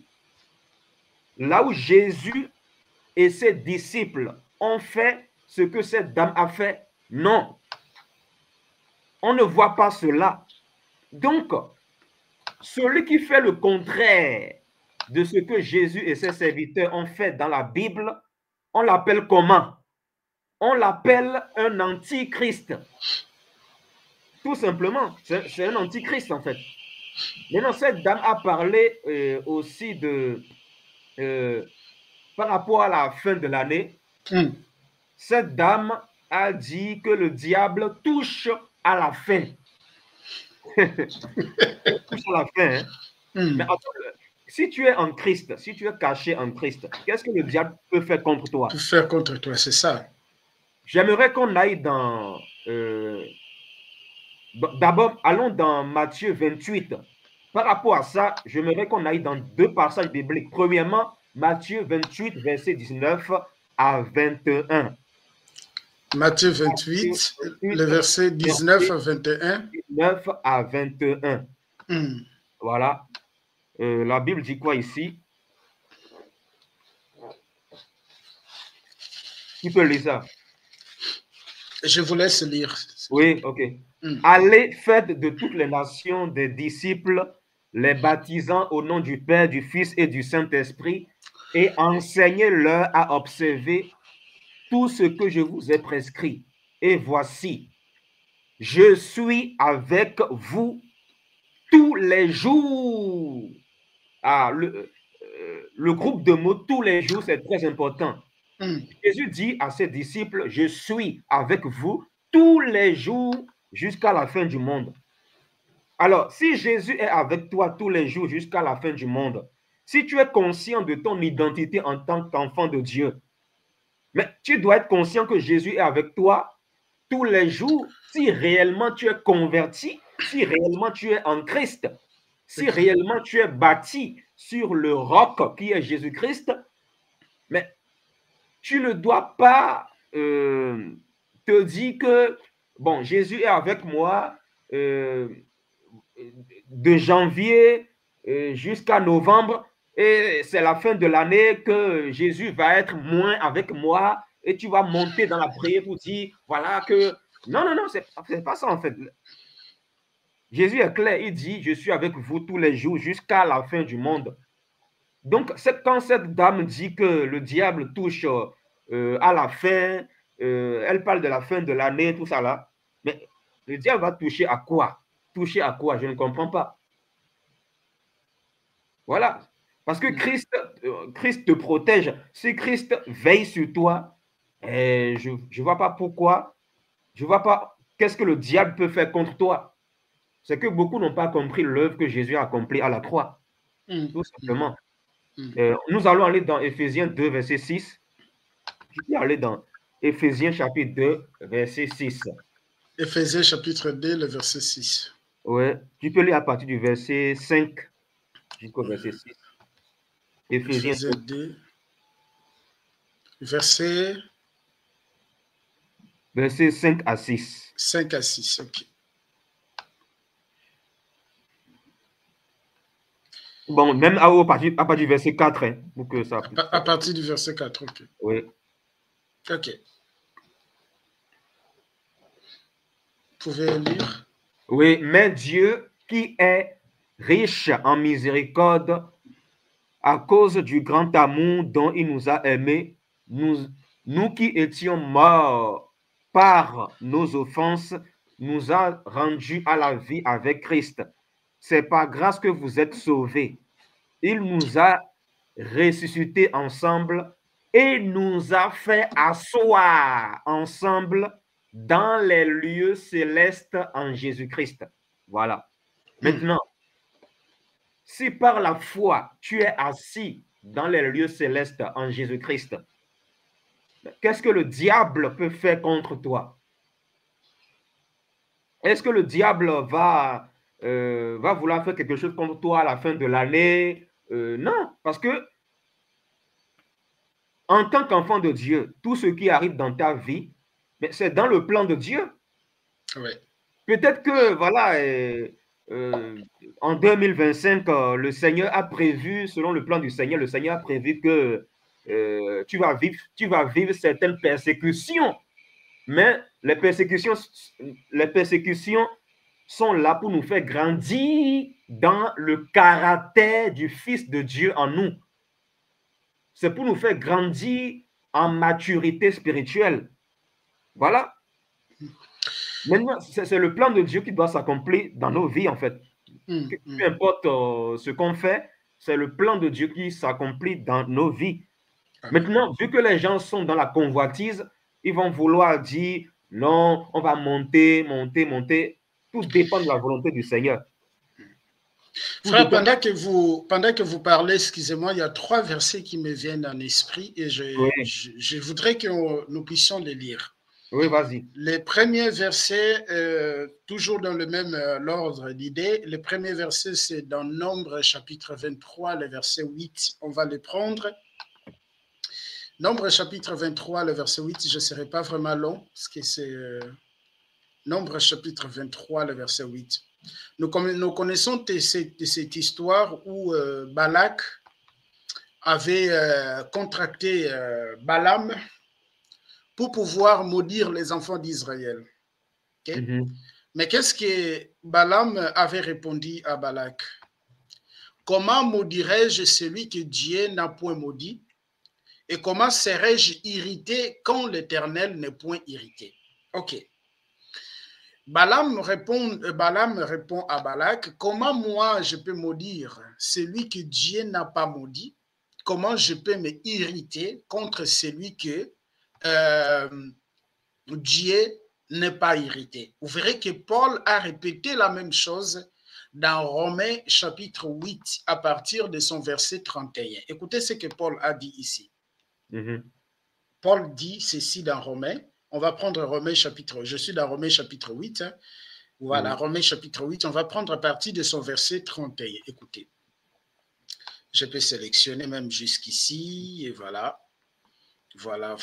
là où Jésus et ses disciples ont fait ce que cette dame a fait? Non. On ne voit pas cela. Donc, celui qui fait le contraire de ce que Jésus et ses serviteurs ont fait dans la Bible, on l'appelle comment? On l'appelle un antichrist. Tout simplement, c'est un antichrist en fait. Maintenant, cette dame a parlé aussi par rapport à la fin de l'année. Cette dame a dit que le diable touche à la fin. Touche à la fin. Hein? Mais attends, si tu es en Christ, si tu es caché en Christ, qu'est-ce que le diable peut faire contre toi? Peut faire contre toi, c'est ça. J'aimerais qu'on aille dans... D'abord, allons dans Matthieu 28. Par rapport à ça, j'aimerais qu'on aille dans deux passages bibliques. Premièrement, Matthieu 28, verset 19 à 21. Matthieu 28, le verset 19 à 21. 19 à 21. Voilà. La Bible dit quoi ici? Tu peux lire ça. Je vous laisse lire. Oui, ok. Allez, faites de toutes les nations des disciples, les baptisant au nom du Père, du Fils et du Saint-Esprit, et enseignez-leur à observer tout ce que je vous ai prescrit. Et voici, je suis avec vous tous les jours. Ah, le groupe de mots tous les jours, c'est très important. Jésus dit à ses disciples, je suis avec vous tous les jours jusqu'à la fin du monde. Alors, si Jésus est avec toi tous les jours jusqu'à la fin du monde, si tu es conscient de ton identité en tant qu'enfant de Dieu, mais tu dois être conscient que Jésus est avec toi tous les jours si réellement tu es converti, si réellement tu es en Christ, si réellement tu es bâti sur le roc qui est Jésus-Christ, mais tu ne dois pas te dire que, bon, Jésus est avec moi de janvier jusqu'à novembre et c'est la fin de l'année que Jésus va être moins avec moi et tu vas monter dans la prière pour dire, voilà que... Non, non, non, c'est pas ça en fait. Jésus est clair, il dit, je suis avec vous tous les jours jusqu'à la fin du monde. Donc, quand cette dame dit que le diable touche à la fin, elle parle de la fin de l'année, tout ça là, mais le diable va toucher à quoi? Toucher à quoi? Je ne comprends pas. Voilà. Parce que Christ te protège. Si Christ veille sur toi, je ne vois pas pourquoi, je ne vois pas qu'est-ce que le diable peut faire contre toi. C'est que beaucoup n'ont pas compris l'œuvre que Jésus a accomplie à la croix. Tout simplement. Nous allons aller dans Éphésiens 2, verset 6. Je vais aller dans Éphésiens chapitre 2, verset 6. Éphésiens chapitre 2, le verset 6. Ouais, tu peux lire à partir du verset 5 jusqu'au verset 6. Éphésiens 2, verset 5 à 6. 5 à 6, ok. Bon, même à partir du verset 4, hein, pour que ça... À partir du verset 4, ok. Oui. Ok. Vous pouvez lire. Oui, mais Dieu qui est riche en miséricorde, à cause du grand amour dont il nous a aimés, nous qui étions morts par nos offenses, nous a rendus à la vie avec Christ. C'est par grâce que vous êtes sauvés. Il nous a ressuscités ensemble et nous a fait asseoir ensemble dans les lieux célestes en Jésus-Christ. Voilà. Maintenant, si par la foi tu es assis dans les lieux célestes en Jésus-Christ, qu'est-ce que le diable peut faire contre toi? Est-ce que le diable va vouloir faire quelque chose contre toi à la fin de l'année? Non, parce que en tant qu'enfant de Dieu, tout ce qui arrive dans ta vie, c'est dans le plan de Dieu. Ouais. Peut-être que, voilà, en 2025, le Seigneur a prévu, selon le plan du Seigneur, le Seigneur a prévu que tu vas vivre certaines persécutions. Mais les persécutions sont là pour nous faire grandir dans le caractère du Fils de Dieu en nous. C'est pour nous faire grandir en maturité spirituelle. Voilà. Maintenant, c'est le plan de Dieu qui doit s'accomplir dans nos vies, en fait. Peu importe ce qu'on fait, c'est le plan de Dieu qui s'accomplit dans nos vies. Maintenant, vu que les gens sont dans la convoitise, ils vont vouloir dire, non, on va monter. Tout dépend de la volonté du Seigneur. Frère, pendant que vous parlez, excusez-moi, il y a 3 versets qui me viennent en esprit et je voudrais que nous puissions les lire. Oui, vas-y. Les premiers versets, toujours dans le même ordre d'idée, le premier verset, c'est dans Nombre chapitre 23, le verset 8. On va les prendre. Nombre chapitre 23, le verset 8, je ne serai pas vraiment long, parce que c'est Nombre chapitre 23, le verset 8. Nous connaissons cette histoire où Balak avait contracté Balaam pour pouvoir maudire les enfants d'Israël. Okay? Mais qu'est-ce que Balaam avait répondu à Balak? Comment maudirais-je celui que Dieu n'a point maudit? Et comment serais-je irrité quand l'Éternel n'est point irrité? Ok. Balaam répond à Balak, comment moi je peux maudire celui que Dieu n'a pas maudit? Comment je peux me irriter contre celui que Dieu n'est pas irrité? Vous verrez que Paul a répété la même chose dans Romains chapitre 8 à partir de son verset 31. Écoutez ce que Paul a dit ici. Paul dit ceci dans Romains. On va prendre Romains chapitre, je suis dans Romains chapitre 8. Hein. Voilà, Romains chapitre 8, on va prendre à partir de son verset 31. Écoutez, je peux sélectionner même jusqu'ici, et voilà. Voilà.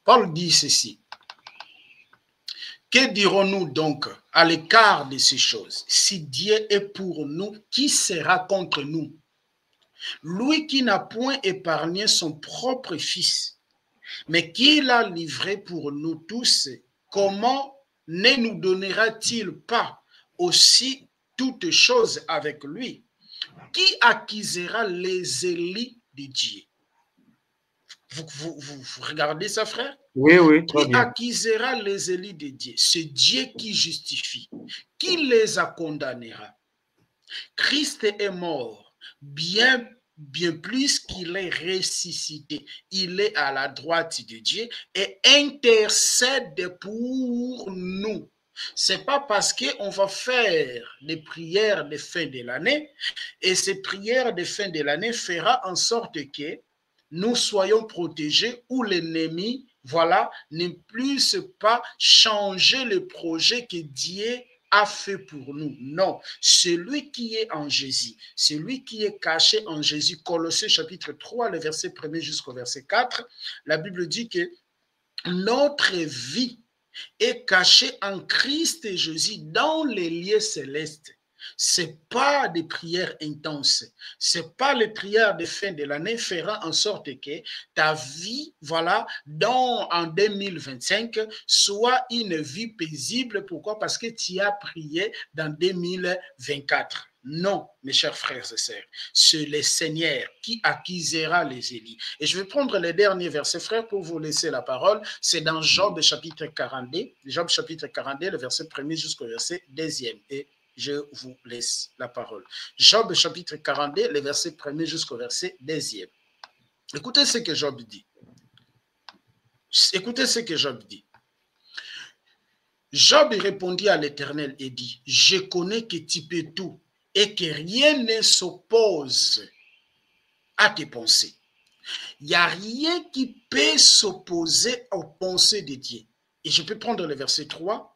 Paul dit ceci. Que dirons-nous donc à l'écart de ces choses? Si Dieu est pour nous, qui sera contre nous? Lui qui n'a point épargné son propre fils, mais qui l'a livré pour nous tous, comment ne nous donnera-t-il pas aussi toutes choses avec lui? Qui accusera les élus de Dieu? Vous regardez ça, frère? Oui, très bien. Qui accusera les élus de Dieu? C'est Dieu qui justifie. Qui les a condamnera? Christ est mort, bien plus qu'il est ressuscité. Il est à la droite de Dieu et intercède pour nous. C'est pas parce qu'on va faire des prières de fin de l'année et ces prières de fin de l'année fera en sorte que nous soyons protégés ou l'ennemi, voilà, ne puisse pas changer le projet que Dieu a fait pour nous. Non, celui qui est en Jésus, celui qui est caché en Jésus, Colossiens chapitre 3, le verset 1er jusqu'au verset 4, la Bible dit que notre vie est cachée en Christ et Jésus dans les lieux célestes. c'est pas des prières intenses, c'est pas les prières de fin de l'année feront en sorte que ta vie, voilà, en 2025 soit une vie paisible. Pourquoi? Parce que tu as prié dans 2024. Non, mes chers frères et sœurs, c'est le Seigneur qui acquisera les élus. Et je vais prendre les derniers versets, frères, pour vous laisser la parole. C'est dans Job chapitre 42, Job chapitre 42, le verset 1er jusqu'au verset 2e. Et je vous laisse la parole. Job chapitre 42, le verset 1er jusqu'au verset 2e. Écoutez ce que Job dit. Écoutez ce que Job dit. Job répondit à l'Éternel et dit, je connais que tu peux tout et que rien ne s'oppose à tes pensées. Il n'y a rien qui peut s'opposer aux pensées de Dieu. Et je peux prendre le verset 3.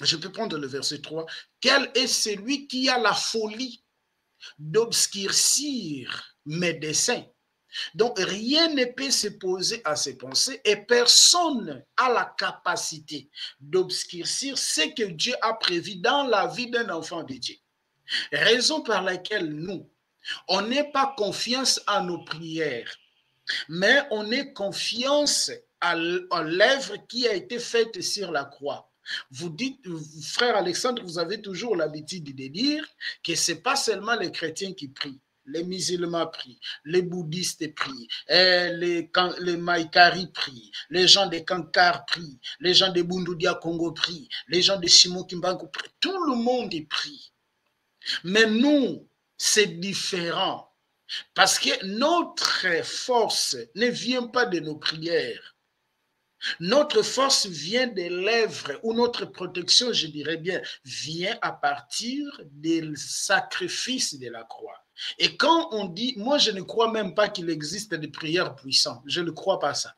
Je peux prendre le verset 3. Quel est celui qui a la folie d'obscurcir mes desseins? Donc, rien ne peut s'opposer à ses pensées et personne n'a la capacité d'obscurcir ce que Dieu a prévu dans la vie d'un enfant de Dieu. Raison par laquelle nous, on n'est pas confiance à nos prières, mais on est confiance à l'œuvre qui a été faite sur la croix. Vous dites, frère Alexandre, vous avez toujours l'habitude de dire que ce n'est pas seulement les chrétiens qui prient. Les musulmans prient, les bouddhistes prient, les Maïkari prient, les gens de Kankar prient, les gens de Bundudia Congo prient, les gens de Simon Kimbangu prient. Tout le monde prie. Mais nous, c'est différent. Parce que notre force ne vient pas de nos prières. Notre force vient de l'œuvre, ou notre protection, je dirais bien, vient à partir des sacrifices de la croix. Et quand on dit, moi je ne crois même pas qu'il existe des prières puissantes, je ne crois pas ça.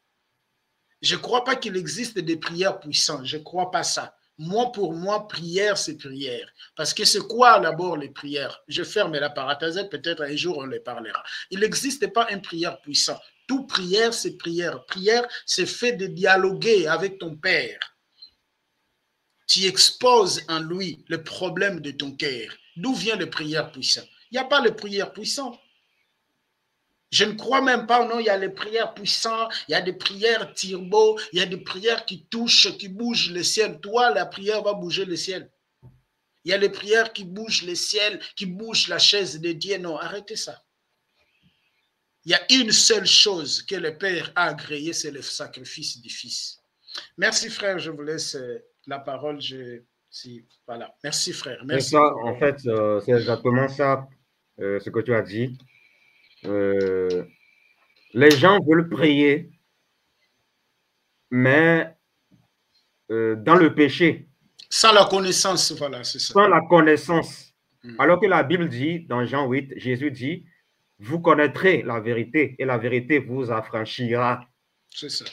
Je ne crois pas qu'il existe des prières puissantes, je ne crois pas ça. Moi, pour moi, prière, c'est prière. Parce que c'est quoi d'abord les prières? Je ferme la parenthèse, peut-être un jour on les parlera. Il n'existe pas une prière puissante. Toute prière, c'est prière. Prière, c'est fait de dialoguer avec ton Père. Tu exposes en lui le problème de ton cœur. D'où vient les prières puissantes? Il n'y a pas de prières puissantes. Je ne crois même pas, non, il y a les prières puissantes, il y a des prières turbo, il y a des prières qui touchent, qui bougent le ciel. Toi, la prière va bouger le ciel. Il y a les prières qui bougent le ciel, qui bougent la chaise de Dieu. Non, arrêtez ça. Il y a une seule chose que le Père a agréée, c'est le sacrifice du Fils. Merci frère, je vous laisse la parole. Voilà. Merci frère. Merci. Ça, en fait, c'est exactement ça, ce que tu as dit. Les gens veulent prier, mais dans le péché. Sans la connaissance, voilà, c'est ça. Sans la connaissance. Alors que la Bible dit, dans Jean 8, Jésus dit, vous connaîtrez la vérité et la vérité vous affranchira. C'est ça.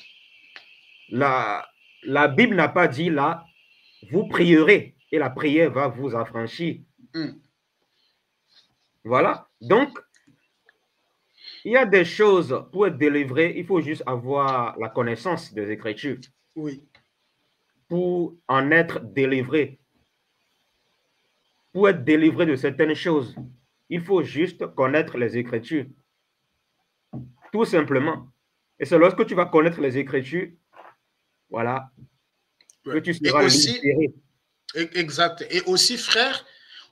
La Bible n'a pas dit là, vous prierez et la prière va vous affranchir. Voilà. Donc, il y a des choses pour être délivré, il faut juste avoir la connaissance des Écritures. Oui. Pour en être délivré. Pour être délivré de certaines choses, il faut juste connaître les Écritures. Tout simplement. Et c'est lorsque tu vas connaître les Écritures, voilà, que tu seras libéré. Exact. Et aussi, frère,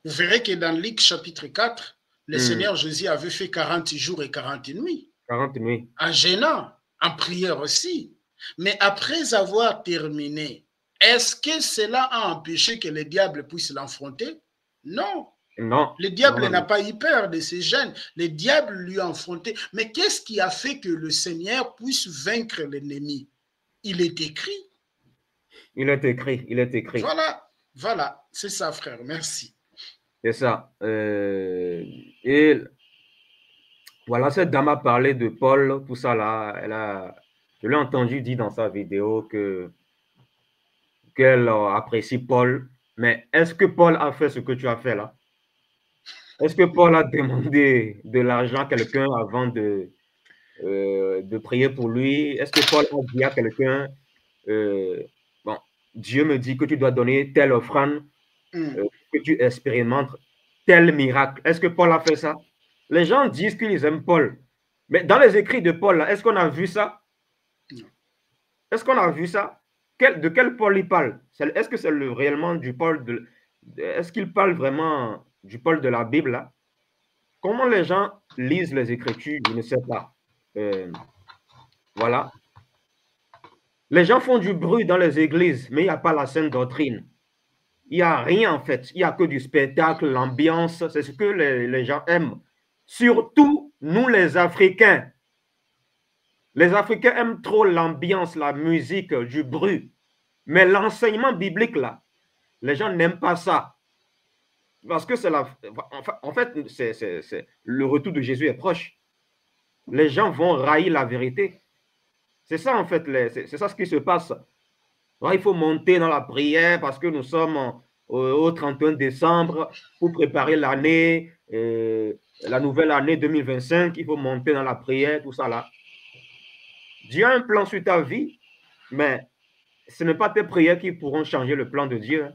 vous verrez que dans Luc chapitre 4, le Seigneur Jésus avait fait 40 jours et 40 nuits. 40 nuits. En jeûnant, en prière aussi. Mais après avoir terminé, est-ce que cela a empêché que le diable puisse l'affronter? Non. Non. Le diable n'a pas eu peur de ces jeûnes. Le diable lui a affronté. Mais qu'est-ce qui a fait que le Seigneur puisse vaincre l'ennemi? Il est écrit. Il est écrit, il est écrit. Voilà, c'est ça, frère. Merci. C'est ça. Et voilà, cette dame a parlé de Paul, tout ça là. Je l'ai entendu dire dans sa vidéo qu'elle apprécie Paul. Mais est-ce que Paul a fait ce que tu as fait là? Est-ce que Paul a demandé de l'argent à quelqu'un avant de prier pour lui? Est-ce que Paul a dit à quelqu'un, bon, Dieu me dit que tu dois donner telle offrande, que tu expérimentes tel miracle. Est-ce que Paul a fait ça? Les gens disent qu'ils aiment Paul. Mais dans les écrits de Paul, est-ce qu'on a vu ça? Est-ce qu'on a vu ça? De quel Paul il parle? Est-ce que c'est réellement du Paul de... Est-ce qu'il parle vraiment du Paul de la Bible là? Comment les gens lisent les Écritures? Je ne sais pas. Voilà. Les gens font du bruit dans les églises, mais il n'y a pas la saine doctrine. Il n'y a rien en fait. Il n'y a que du spectacle, l'ambiance. C'est ce que les gens aiment. Surtout, nous les Africains. Les Africains aiment trop l'ambiance, la musique, du bruit. Mais l'enseignement biblique, là, les gens n'aiment pas ça. Parce que c'est la... En fait, le retour de Jésus est proche. Les gens vont railler la vérité. C'est ça, en fait, c'est ça ce qui se passe. Alors, il faut monter dans la prière parce que nous sommes au 31 décembre pour préparer l'année, la nouvelle année 2025. Il faut monter dans la prière, tout ça là. Dieu a un plan sur ta vie, mais ce n'est pas tes prières qui pourront changer le plan de Dieu.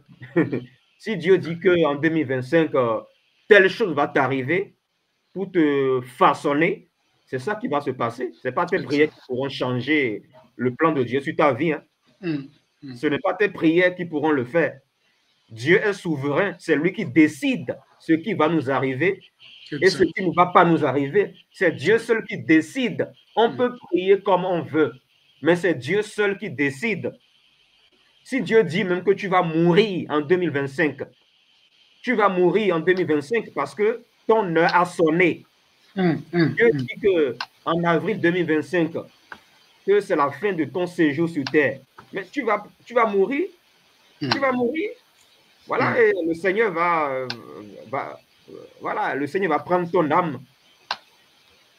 Si Dieu dit qu'en 2025, telle chose va t'arriver pour te façonner, c'est ça qui va se passer. Ce n'est pas tes prières qui pourront changer le plan de Dieu sur ta vie. Ce n'est pas tes prières qui pourront le faire. Dieu est souverain. C'est lui qui décide ce qui va nous arriver et ce qui ne va pas nous arriver. C'est Dieu seul qui décide. On peut prier comme on veut, mais c'est Dieu seul qui décide. Si Dieu dit même que tu vas mourir en 2025, tu vas mourir en 2025 parce que ton heure a sonné. Dieu dit qu'en avril 2025, que c'est la fin de ton séjour sur terre. Mais tu vas mourir. Tu vas mourir. Voilà, et le Seigneur le Seigneur va prendre ton âme.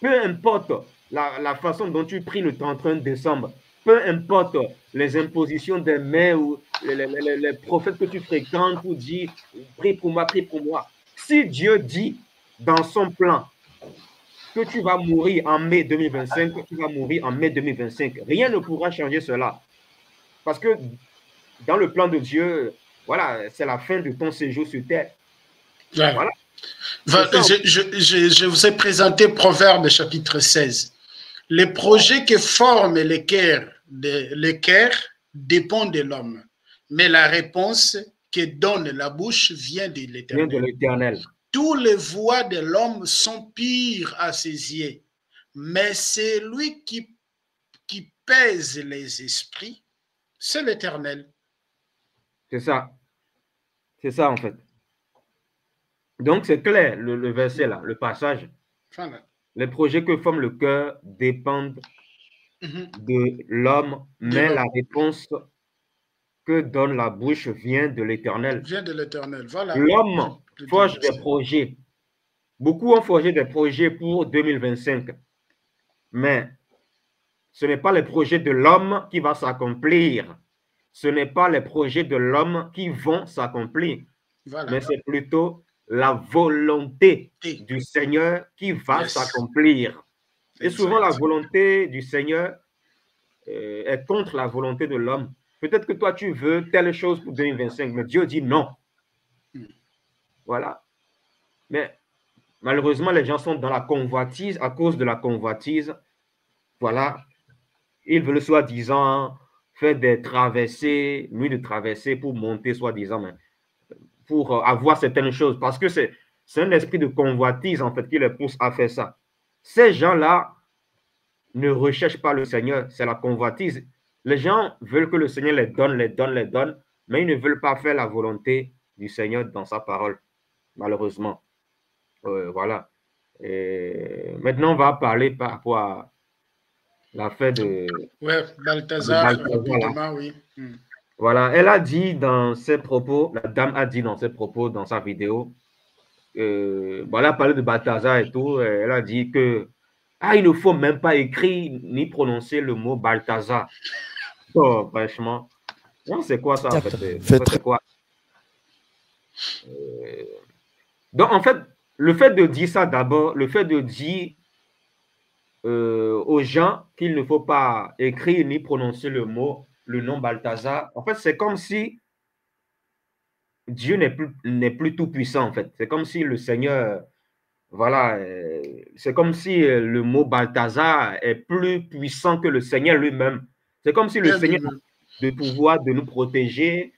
Peu importe la façon dont tu pries le 31 décembre, peu importe les impositions des mains ou les prophètes que tu fréquentes pour dire prie pour moi, prie pour moi. Si Dieu dit dans son plan que tu vas mourir en mai 2025, tu vas mourir en mai 2025, rien ne pourra changer cela. Parce que dans le plan de Dieu, voilà, c'est la fin de ton séjour sur terre. Ouais. Voilà. Je vous ai présenté Proverbe chapitre 16. Les projets que forment les cœurs dépendent de l'homme, mais la réponse que donne la bouche vient de l'Éternel. Toutes les voies de l'homme sont pires à ses yeux, mais c'est lui qui pèse les esprits, c'est l'Éternel. C'est ça. C'est ça, en fait. Donc, c'est clair, le verset là, le passage. Voilà. Les projets que forme le cœur dépendent de l'homme, mais la réponse que donne la bouche vient de l'Éternel. Vient de l'Éternel, voilà. L'homme forge des projets. Beaucoup ont forgé des projets pour 2025. Mais ce n'est pas les projets de l'homme qui va s'accomplir. Ce n'est pas les projets de l'homme qui vont s'accomplir. Voilà. Mais c'est plutôt la volonté du Seigneur qui va s'accomplir. Et souvent, la volonté du Seigneur est contre la volonté de l'homme. Peut-être que toi, tu veux telle chose pour 2025, mais Dieu dit non. Voilà. Mais malheureusement, les gens sont dans la convoitise. À cause de la convoitise, voilà, ils veulent soi-disant faire des traversées, nuit de traversées pour monter, soi-disant, pour avoir certaines choses. Parce que c'est un esprit de convoitise, en fait, qui les pousse à faire ça. Ces gens-là ne recherchent pas le Seigneur, c'est la convoitise. Les gens veulent que le Seigneur les donne, mais ils ne veulent pas faire la volonté du Seigneur dans sa parole, malheureusement. Voilà. Et maintenant, on va parler par rapport à l'affaire de... Oui, Balthazar, oui. Voilà, elle a dit dans ses propos, la dame a dit dans ses propos, dans sa vidéo, voilà, parler de Balthazar et tout, elle a dit que il ne faut même pas écrire ni prononcer le mot Balthazar. Oh, franchement, c'est quoi ça en fait? C'est quoi? Donc en fait, le fait de dire ça d'abord, le fait de dire aux gens qu'il ne faut pas écrire ni prononcer le nom Balthazar, en fait, c'est comme si Dieu n'est plus tout puissant en fait. C'est comme si le Seigneur, voilà, c'est comme si le mot Balthazar est plus puissant que le Seigneur lui-même. C'est comme si le Seigneur a le pouvoir de nous protéger.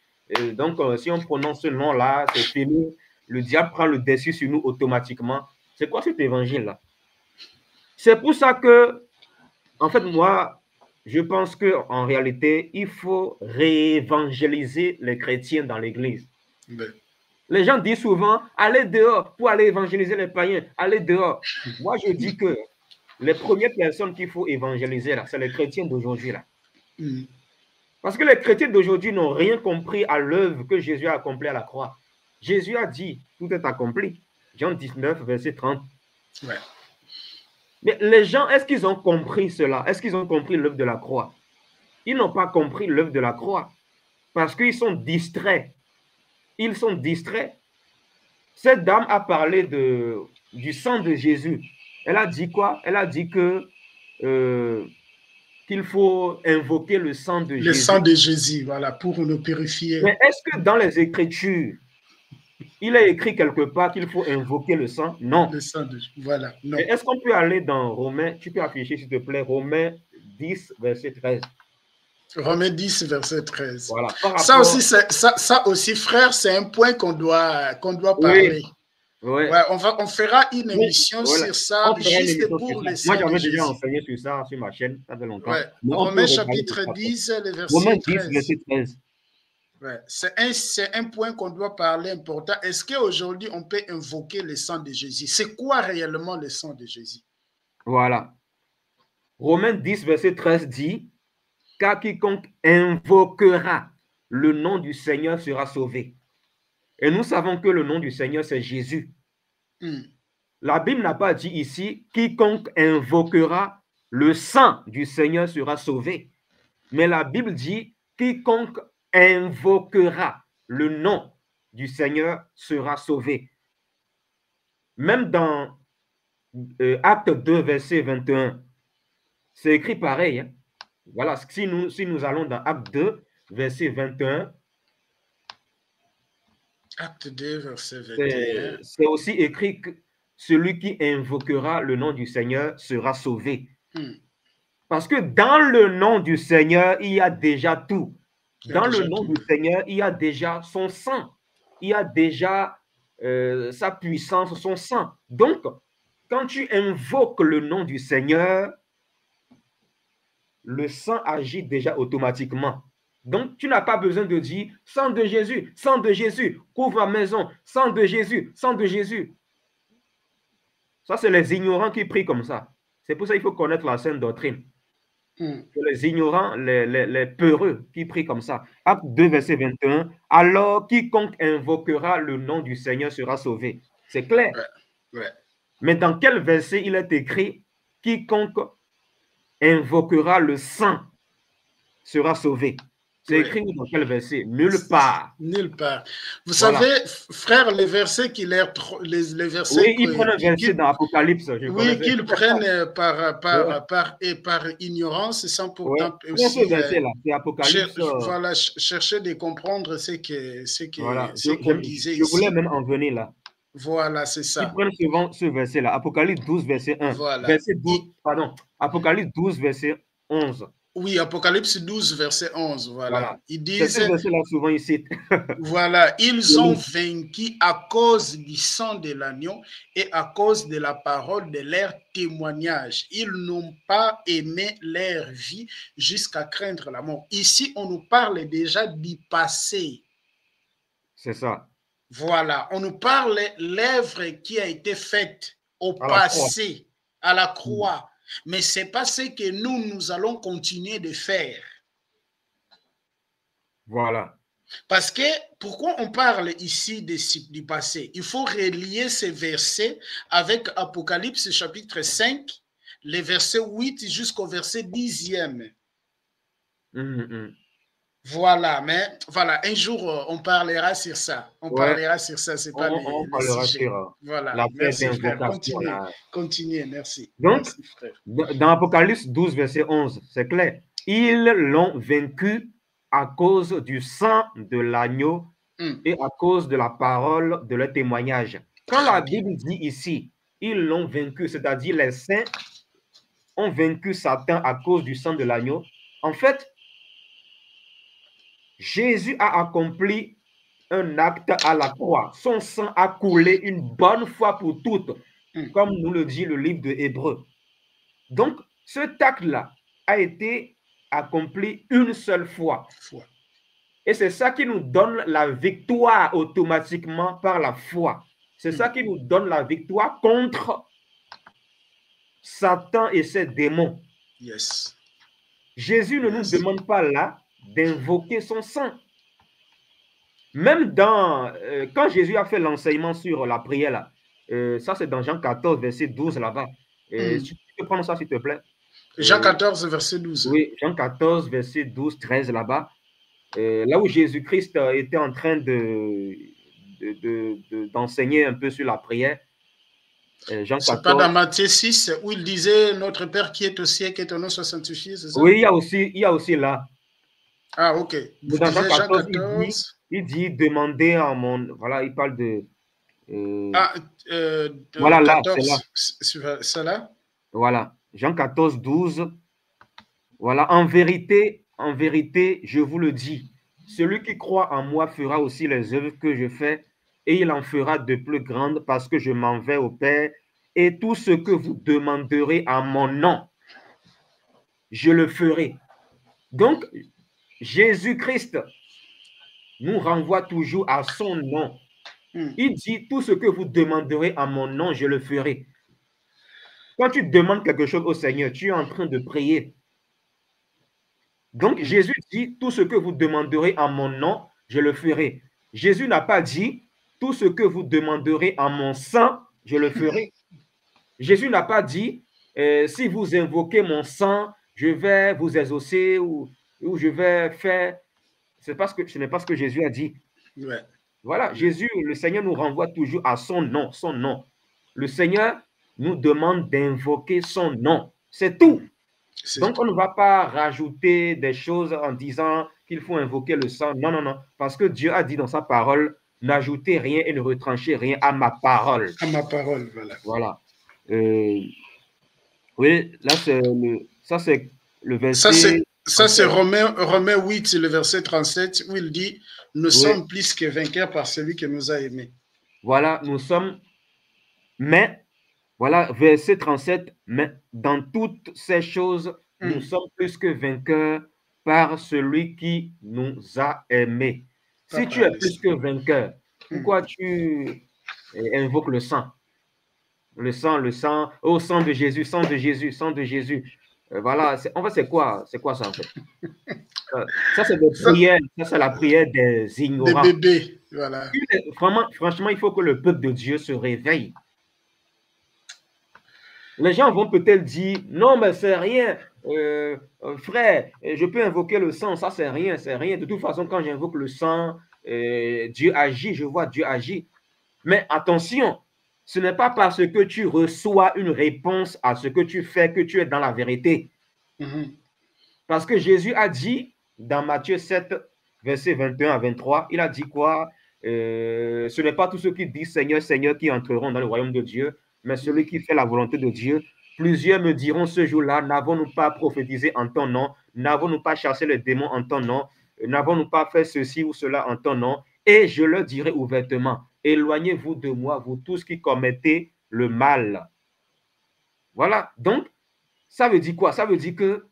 Donc, si on prononce ce nom-là, c'est fini. Le diable prend le dessus sur nous automatiquement. C'est quoi cet évangile-là? C'est pour ça que, en fait, moi, je pense qu'en réalité, il faut réévangéliser les chrétiens dans l'Église. Les gens disent souvent, allez dehors pour aller évangéliser les païens, allez dehors. Moi, je dis que les premières personnes qu'il faut évangéliser, là, c'est les chrétiens d'aujourd'hui. Là. Parce que les chrétiens d'aujourd'hui n'ont rien compris à l'œuvre que Jésus a accomplie à la croix. Jésus a dit, tout est accompli. Jean 19, verset 30. Ouais. Mais les gens, est-ce qu'ils ont compris cela? Est-ce qu'ils ont compris l'œuvre de la croix? Ils n'ont pas compris l'œuvre de la croix parce qu'ils sont distraits. Ils sont distraits. Cette dame a parlé du sang de Jésus. Elle a dit quoi? Elle a dit que qu'il faut invoquer le sang de Jésus. Le sang de Jésus, voilà, pour nous purifier. Mais est-ce que dans les Écritures, il est écrit quelque part qu'il faut invoquer le sang? Non. Le sang de voilà, non. Est-ce qu'on peut aller dans Romains? Tu peux afficher, s'il te plaît, Romains 10, verset 13. Romains 10, verset 13. Voilà. Ça aussi, frère, c'est un point qu'on doit parler. Oui. Ouais, on fera une émission sur ça, juste pour les Moi, j'avais déjà enseigné sur ça sur ma chaîne, ça fait longtemps. Ouais. Romains chapitre 10, le verset Romains 10, 13. verset 13. Ouais. C'est un point qu'on doit parler important. Est-ce qu'aujourd'hui, on peut invoquer le sang de Jésus? C'est quoi réellement le sang de Jésus? Voilà. Romains 10, verset 13 dit, « Car quiconque invoquera le nom du Seigneur sera sauvé. » Et nous savons que le nom du Seigneur, c'est Jésus. La Bible n'a pas dit ici, « Quiconque invoquera le sang du Seigneur sera sauvé. » Mais la Bible dit, « Quiconque invoquera le nom du Seigneur sera sauvé. » Même dans Acte 2, verset 21, c'est écrit pareil. Hein? Voilà, si nous allons dans Acte 2, verset 21, Acte 2, verset 21. C'est aussi écrit que celui qui invoquera le nom du Seigneur sera sauvé. Parce que dans le nom du Seigneur, il y a déjà tout. Dans le nom du Seigneur, il y a déjà son sang. Il y a déjà sa puissance, son sang. Donc, quand tu invoques le nom du Seigneur, le sang agit déjà automatiquement. Donc, tu n'as pas besoin de dire « sang de Jésus, couvre ma maison, sang de Jésus, sang de Jésus ». Ça, c'est les ignorants qui prient comme ça. C'est pour ça qu'il faut connaître la sainte doctrine. Les ignorants, les peureux qui prient comme ça. Acte 2, verset 21. « Alors, quiconque invoquera le nom du Seigneur sera sauvé. » C'est clair. Ouais. Mais dans quel verset il est écrit « Quiconque invoquera le sang sera sauvé ». C'est écrit dans quel verset? Nulle part. Nulle part. Vous savez, frère, les versets qui les versets. Oui, ils prennent un verset dans Apocalypse. Oui, qu'ils prennent par ignorance, sans pourtant aussi. Ce verset-là, c'est Apocalypse. Voilà, chercher de comprendre ce qu'on voilà. disait ici. Je voulais même en venir là. Voilà, c'est ça. Ils prennent souvent ce verset-là. Apocalypse 12, verset 1. Voilà. Verset 12, pardon. Apocalypse 12, verset 11. Oui, Apocalypse 12, verset 11. Voilà. Ils disent. C'est ce verset-là souvent ici. Voilà. Ils ont vaincu à cause du sang de l'agneau et à cause de la parole de leur témoignage. Ils n'ont pas aimé leur vie jusqu'à craindre la mort. Ici, on nous parle déjà du passé. C'est ça. Voilà. On nous parle de l'œuvre qui a été faite au passé, à la croix. Mais ce n'est pas ce que nous allons continuer de faire. Voilà. Parce que, pourquoi on parle ici du passé? Il faut relier ces versets avec Apocalypse chapitre 5, les versets 8 jusqu'au verset 10e. Voilà, mais voilà, un jour, on parlera sur ça. On parlera sur ça, c'est pas on parlera sur voilà. la merci, frère. Continuez, merci. Donc, merci, frère. Dans Apocalypse 12, verset 11, c'est clair. Ils l'ont vaincu à cause du sang de l'agneau et à cause de la parole de leur témoignage. Quand la Bible dit ici, ils l'ont vaincu, c'est-à-dire les saints ont vaincu Satan à cause du sang de l'agneau, en fait, Jésus a accompli un acte à la croix. Son sang a coulé une bonne fois pour toutes, comme nous le dit le livre de Hébreux. Donc, cet acte-là a été accompli une seule fois. Et c'est ça qui nous donne la victoire automatiquement par la foi. C'est ça qui nous donne la victoire contre Satan et ses démons. Yes. Jésus ne nous demande pas là d'invoquer son sang. Même dans, quand Jésus a fait l'enseignement sur la prière, là, ça c'est dans Jean 14, verset 12 là-bas. Tu peux prendre ça s'il te plaît. Jean 14, verset 12. Oui, Jean 14, verset 12, 13 là-bas. Là où Jésus-Christ était en train d'enseigner un peu sur la prière. Jean 14. C'est pas dans Matthieu 6 où il disait notre Père qui est au ciel, que ton nom soit sanctifié, c'est ça? Oui, il y a aussi là. Ah, ok. Dans Jean 14, il dit demandez à mon. Voilà, il parle de. Voilà, 14, là, c'est là? Voilà, Jean 14, 12. Voilà, en vérité, je vous le dis, celui qui croit en moi fera aussi les œuvres que je fais, et il en fera de plus grandes parce que je m'en vais au Père, et tout ce que vous demanderez en mon nom, je le ferai. Donc, Jésus-Christ nous renvoie toujours à son nom. Il dit, tout ce que vous demanderez en mon nom, je le ferai. Quand tu demandes quelque chose au Seigneur, tu es en train de prier. Donc, Jésus dit, tout ce que vous demanderez en mon nom, je le ferai. Jésus n'a pas dit, tout ce que vous demanderez en mon sang, je le ferai. Jésus n'a pas dit, si vous invoquez mon sang, je vais vous exaucer ou je vais faire... Ce n'est pas ce que Jésus a dit. Ouais. Voilà, Jésus, le Seigneur nous renvoie toujours à son nom, son nom. Le Seigneur nous demande d'invoquer son nom. C'est tout. Donc, on ne va pas rajouter des choses en disant qu'il faut invoquer le sang. Non, non, non. Parce que Dieu a dit dans sa parole, n'ajoutez rien et ne retranchez rien à ma parole. À ma parole, voilà. Voilà. Oui, là, ça, c'est le verset... Ça, c'est Romains 8, le verset 37, où il dit, nous sommes plus que vainqueurs par celui qui nous a aimés. Voilà, nous sommes... Mais... Voilà, verset 37, mais dans toutes ces choses, nous sommes plus que vainqueurs par celui qui nous a aimés. Si tu es plus que vainqueur, pourquoi tu invoques le sang? Le sang, oh sang de Jésus, sang de Jésus, sang de Jésus. Voilà, en fait, c'est quoi ça en fait? Ça, c'est des prières, ça, c'est la prière des ignorants. Des bébés, voilà. Franchement, il faut que le peuple de Dieu se réveille. Les gens vont peut-être dire, non, mais c'est rien, frère, je peux invoquer le sang, ça c'est rien, c'est rien. De toute façon, quand j'invoque le sang, Dieu agit, je vois Dieu agit. Mais attention, ce n'est pas parce que tu reçois une réponse à ce que tu fais que tu es dans la vérité. Parce que Jésus a dit, dans Matthieu 7, verset 21 à 23, il a dit quoi? Ce n'est pas tous ceux qui disent Seigneur, Seigneur qui entreront dans le royaume de Dieu, mais celui qui fait la volonté de Dieu. Plusieurs me diront ce jour-là, n'avons-nous pas prophétisé en ton nom? N'avons-nous pas chassé les démons en ton nom? N'avons-nous pas fait ceci ou cela en ton nom? Et je leur dirai ouvertement, éloignez-vous de moi, vous tous qui commettez le mal. Voilà, donc, ça veut dire quoi? Ça veut dire que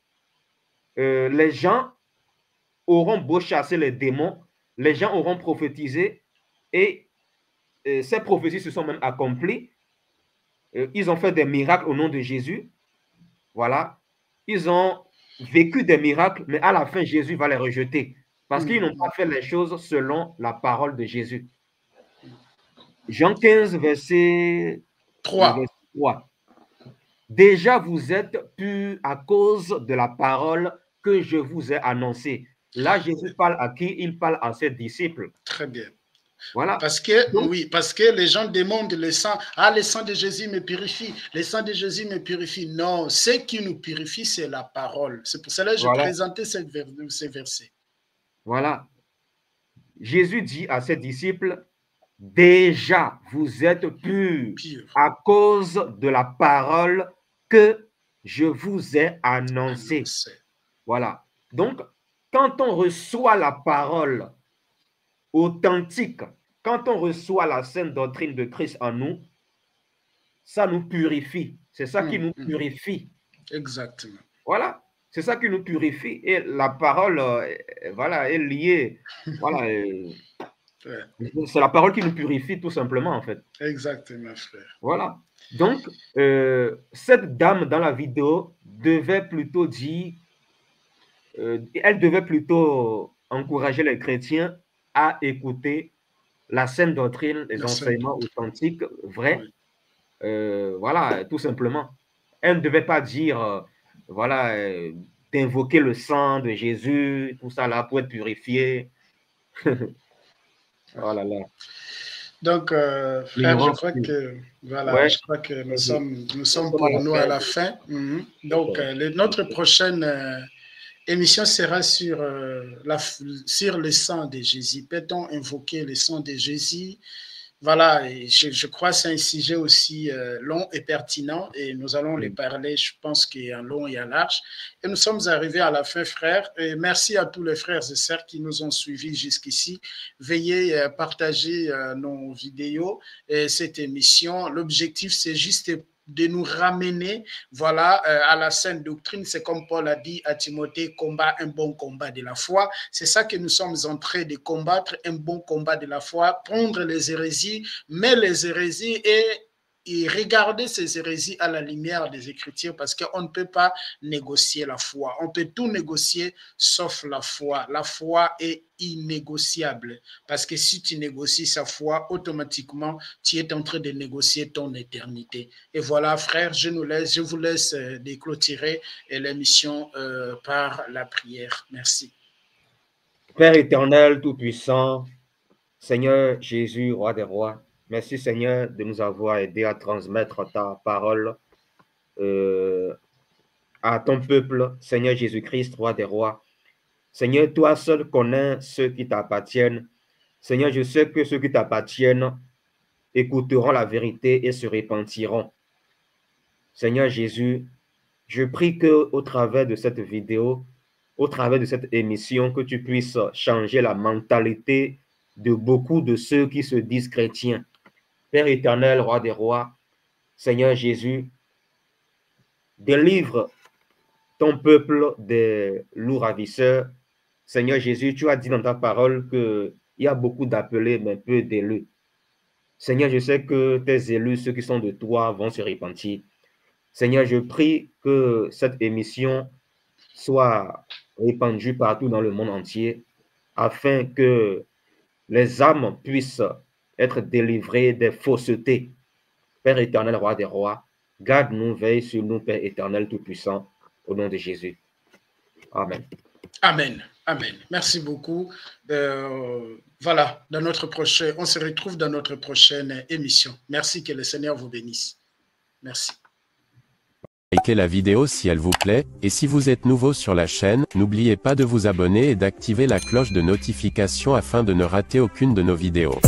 les gens auront beau chasser les démons, les gens auront prophétisé et ces prophéties se sont même accomplies. Ils ont fait des miracles au nom de Jésus. Voilà. Ils ont vécu des miracles, mais à la fin, Jésus va les rejeter. Parce qu'ils n'ont pas fait les choses selon la parole de Jésus. Jean 15, verset 3. Déjà, vous êtes purs à cause de la parole que je vous ai annoncée. Là, Jésus parle à qui? Il parle à ses disciples. Très bien. Voilà. Parce que les gens demandent le sang. Ah, le sang de Jésus me purifie. Le sang de Jésus me purifie. Non, ce qui nous purifie, c'est la parole. C'est pour cela que je présentais ces versets. Voilà. Jésus dit à ses disciples, déjà vous êtes purs à cause de la parole que je vous ai annoncée. Voilà. Donc, quand on reçoit la parole authentique, quand on reçoit la sainte doctrine de Christ en nous, ça nous purifie. C'est ça qui nous purifie. Exactement. Voilà. C'est ça qui nous purifie. Et la parole, voilà, est liée. Voilà. C'est la parole qui nous purifie tout simplement, en fait. Exactement, frère. Voilà. Donc, cette dame dans la vidéo devait plutôt dire, elle devait plutôt encourager les chrétiens à écouter la sainte doctrine, les enseignements authentiques, vrais. Voilà, tout simplement. Elle ne devait pas dire, voilà, d'invoquer le sang de Jésus, tout ça là, pour être purifié. Oh là là. Donc, frère, je crois que, voilà, ouais. Je crois que nous sommes pour nous à la fin. Donc, notre prochaine émission sera sur le sang de Jésus. Peut-on invoquer le sang de Jésus? Voilà, et je crois que c'est un sujet aussi long et pertinent et nous allons les parler, je pense qu'il y a un long et un large. Et nous sommes arrivés à la fin, frères. Et merci à tous les frères et sœurs qui nous ont suivis jusqu'ici. Veuillez partager nos vidéos et cette émission. L'objectif, c'est juste de nous ramener, voilà, à la sainte doctrine. C'est comme Paul a dit à Timothée, combat un bon combat de la foi. C'est ça que nous sommes en train de combattre, un bon combat de la foi, prendre les hérésies, mais les hérésies et regarder ces hérésies à la lumière des Écritures, parce qu'on ne peut pas négocier la foi. On peut tout négocier sauf la foi. La foi est innégociable, parce que si tu négocies sa foi, automatiquement, tu es en train de négocier ton éternité. Et voilà, frère, je vous laisse déclôturer l'émission par la prière. Merci. Père éternel, tout-puissant, Seigneur Jésus, roi des rois, merci Seigneur de nous avoir aidés à transmettre ta parole à ton peuple, Seigneur Jésus-Christ, roi des rois. Seigneur, toi seul connais ceux qui t'appartiennent. Seigneur, je sais que ceux qui t'appartiennent écouteront la vérité et se repentiront. Seigneur Jésus, je prie qu'au travers de cette vidéo, au travers de cette émission, que tu puisses changer la mentalité de beaucoup de ceux qui se disent chrétiens. Père éternel, roi des rois, Seigneur Jésus, délivre ton peuple des loups ravisseurs. Seigneur Jésus, tu as dit dans ta parole qu'il y a beaucoup d'appelés, mais peu d'élus. Seigneur, je sais que tes élus, ceux qui sont de toi, vont se repentir. Seigneur, je prie que cette émission soit répandue partout dans le monde entier, afin que les âmes puissent être délivrées des faussetés. Père éternel, roi des rois, garde-nous, veille sur nous, Père éternel tout-puissant, au nom de Jésus. Amen. Amen. Amen. Merci beaucoup. Voilà, on se retrouve dans notre prochaine émission. Merci, que le Seigneur vous bénisse. Merci. Likez la vidéo si elle vous plaît, et si vous êtes nouveau sur la chaîne, n'oubliez pas de vous abonner et d'activer la cloche de notification afin de ne rater aucune de nos vidéos.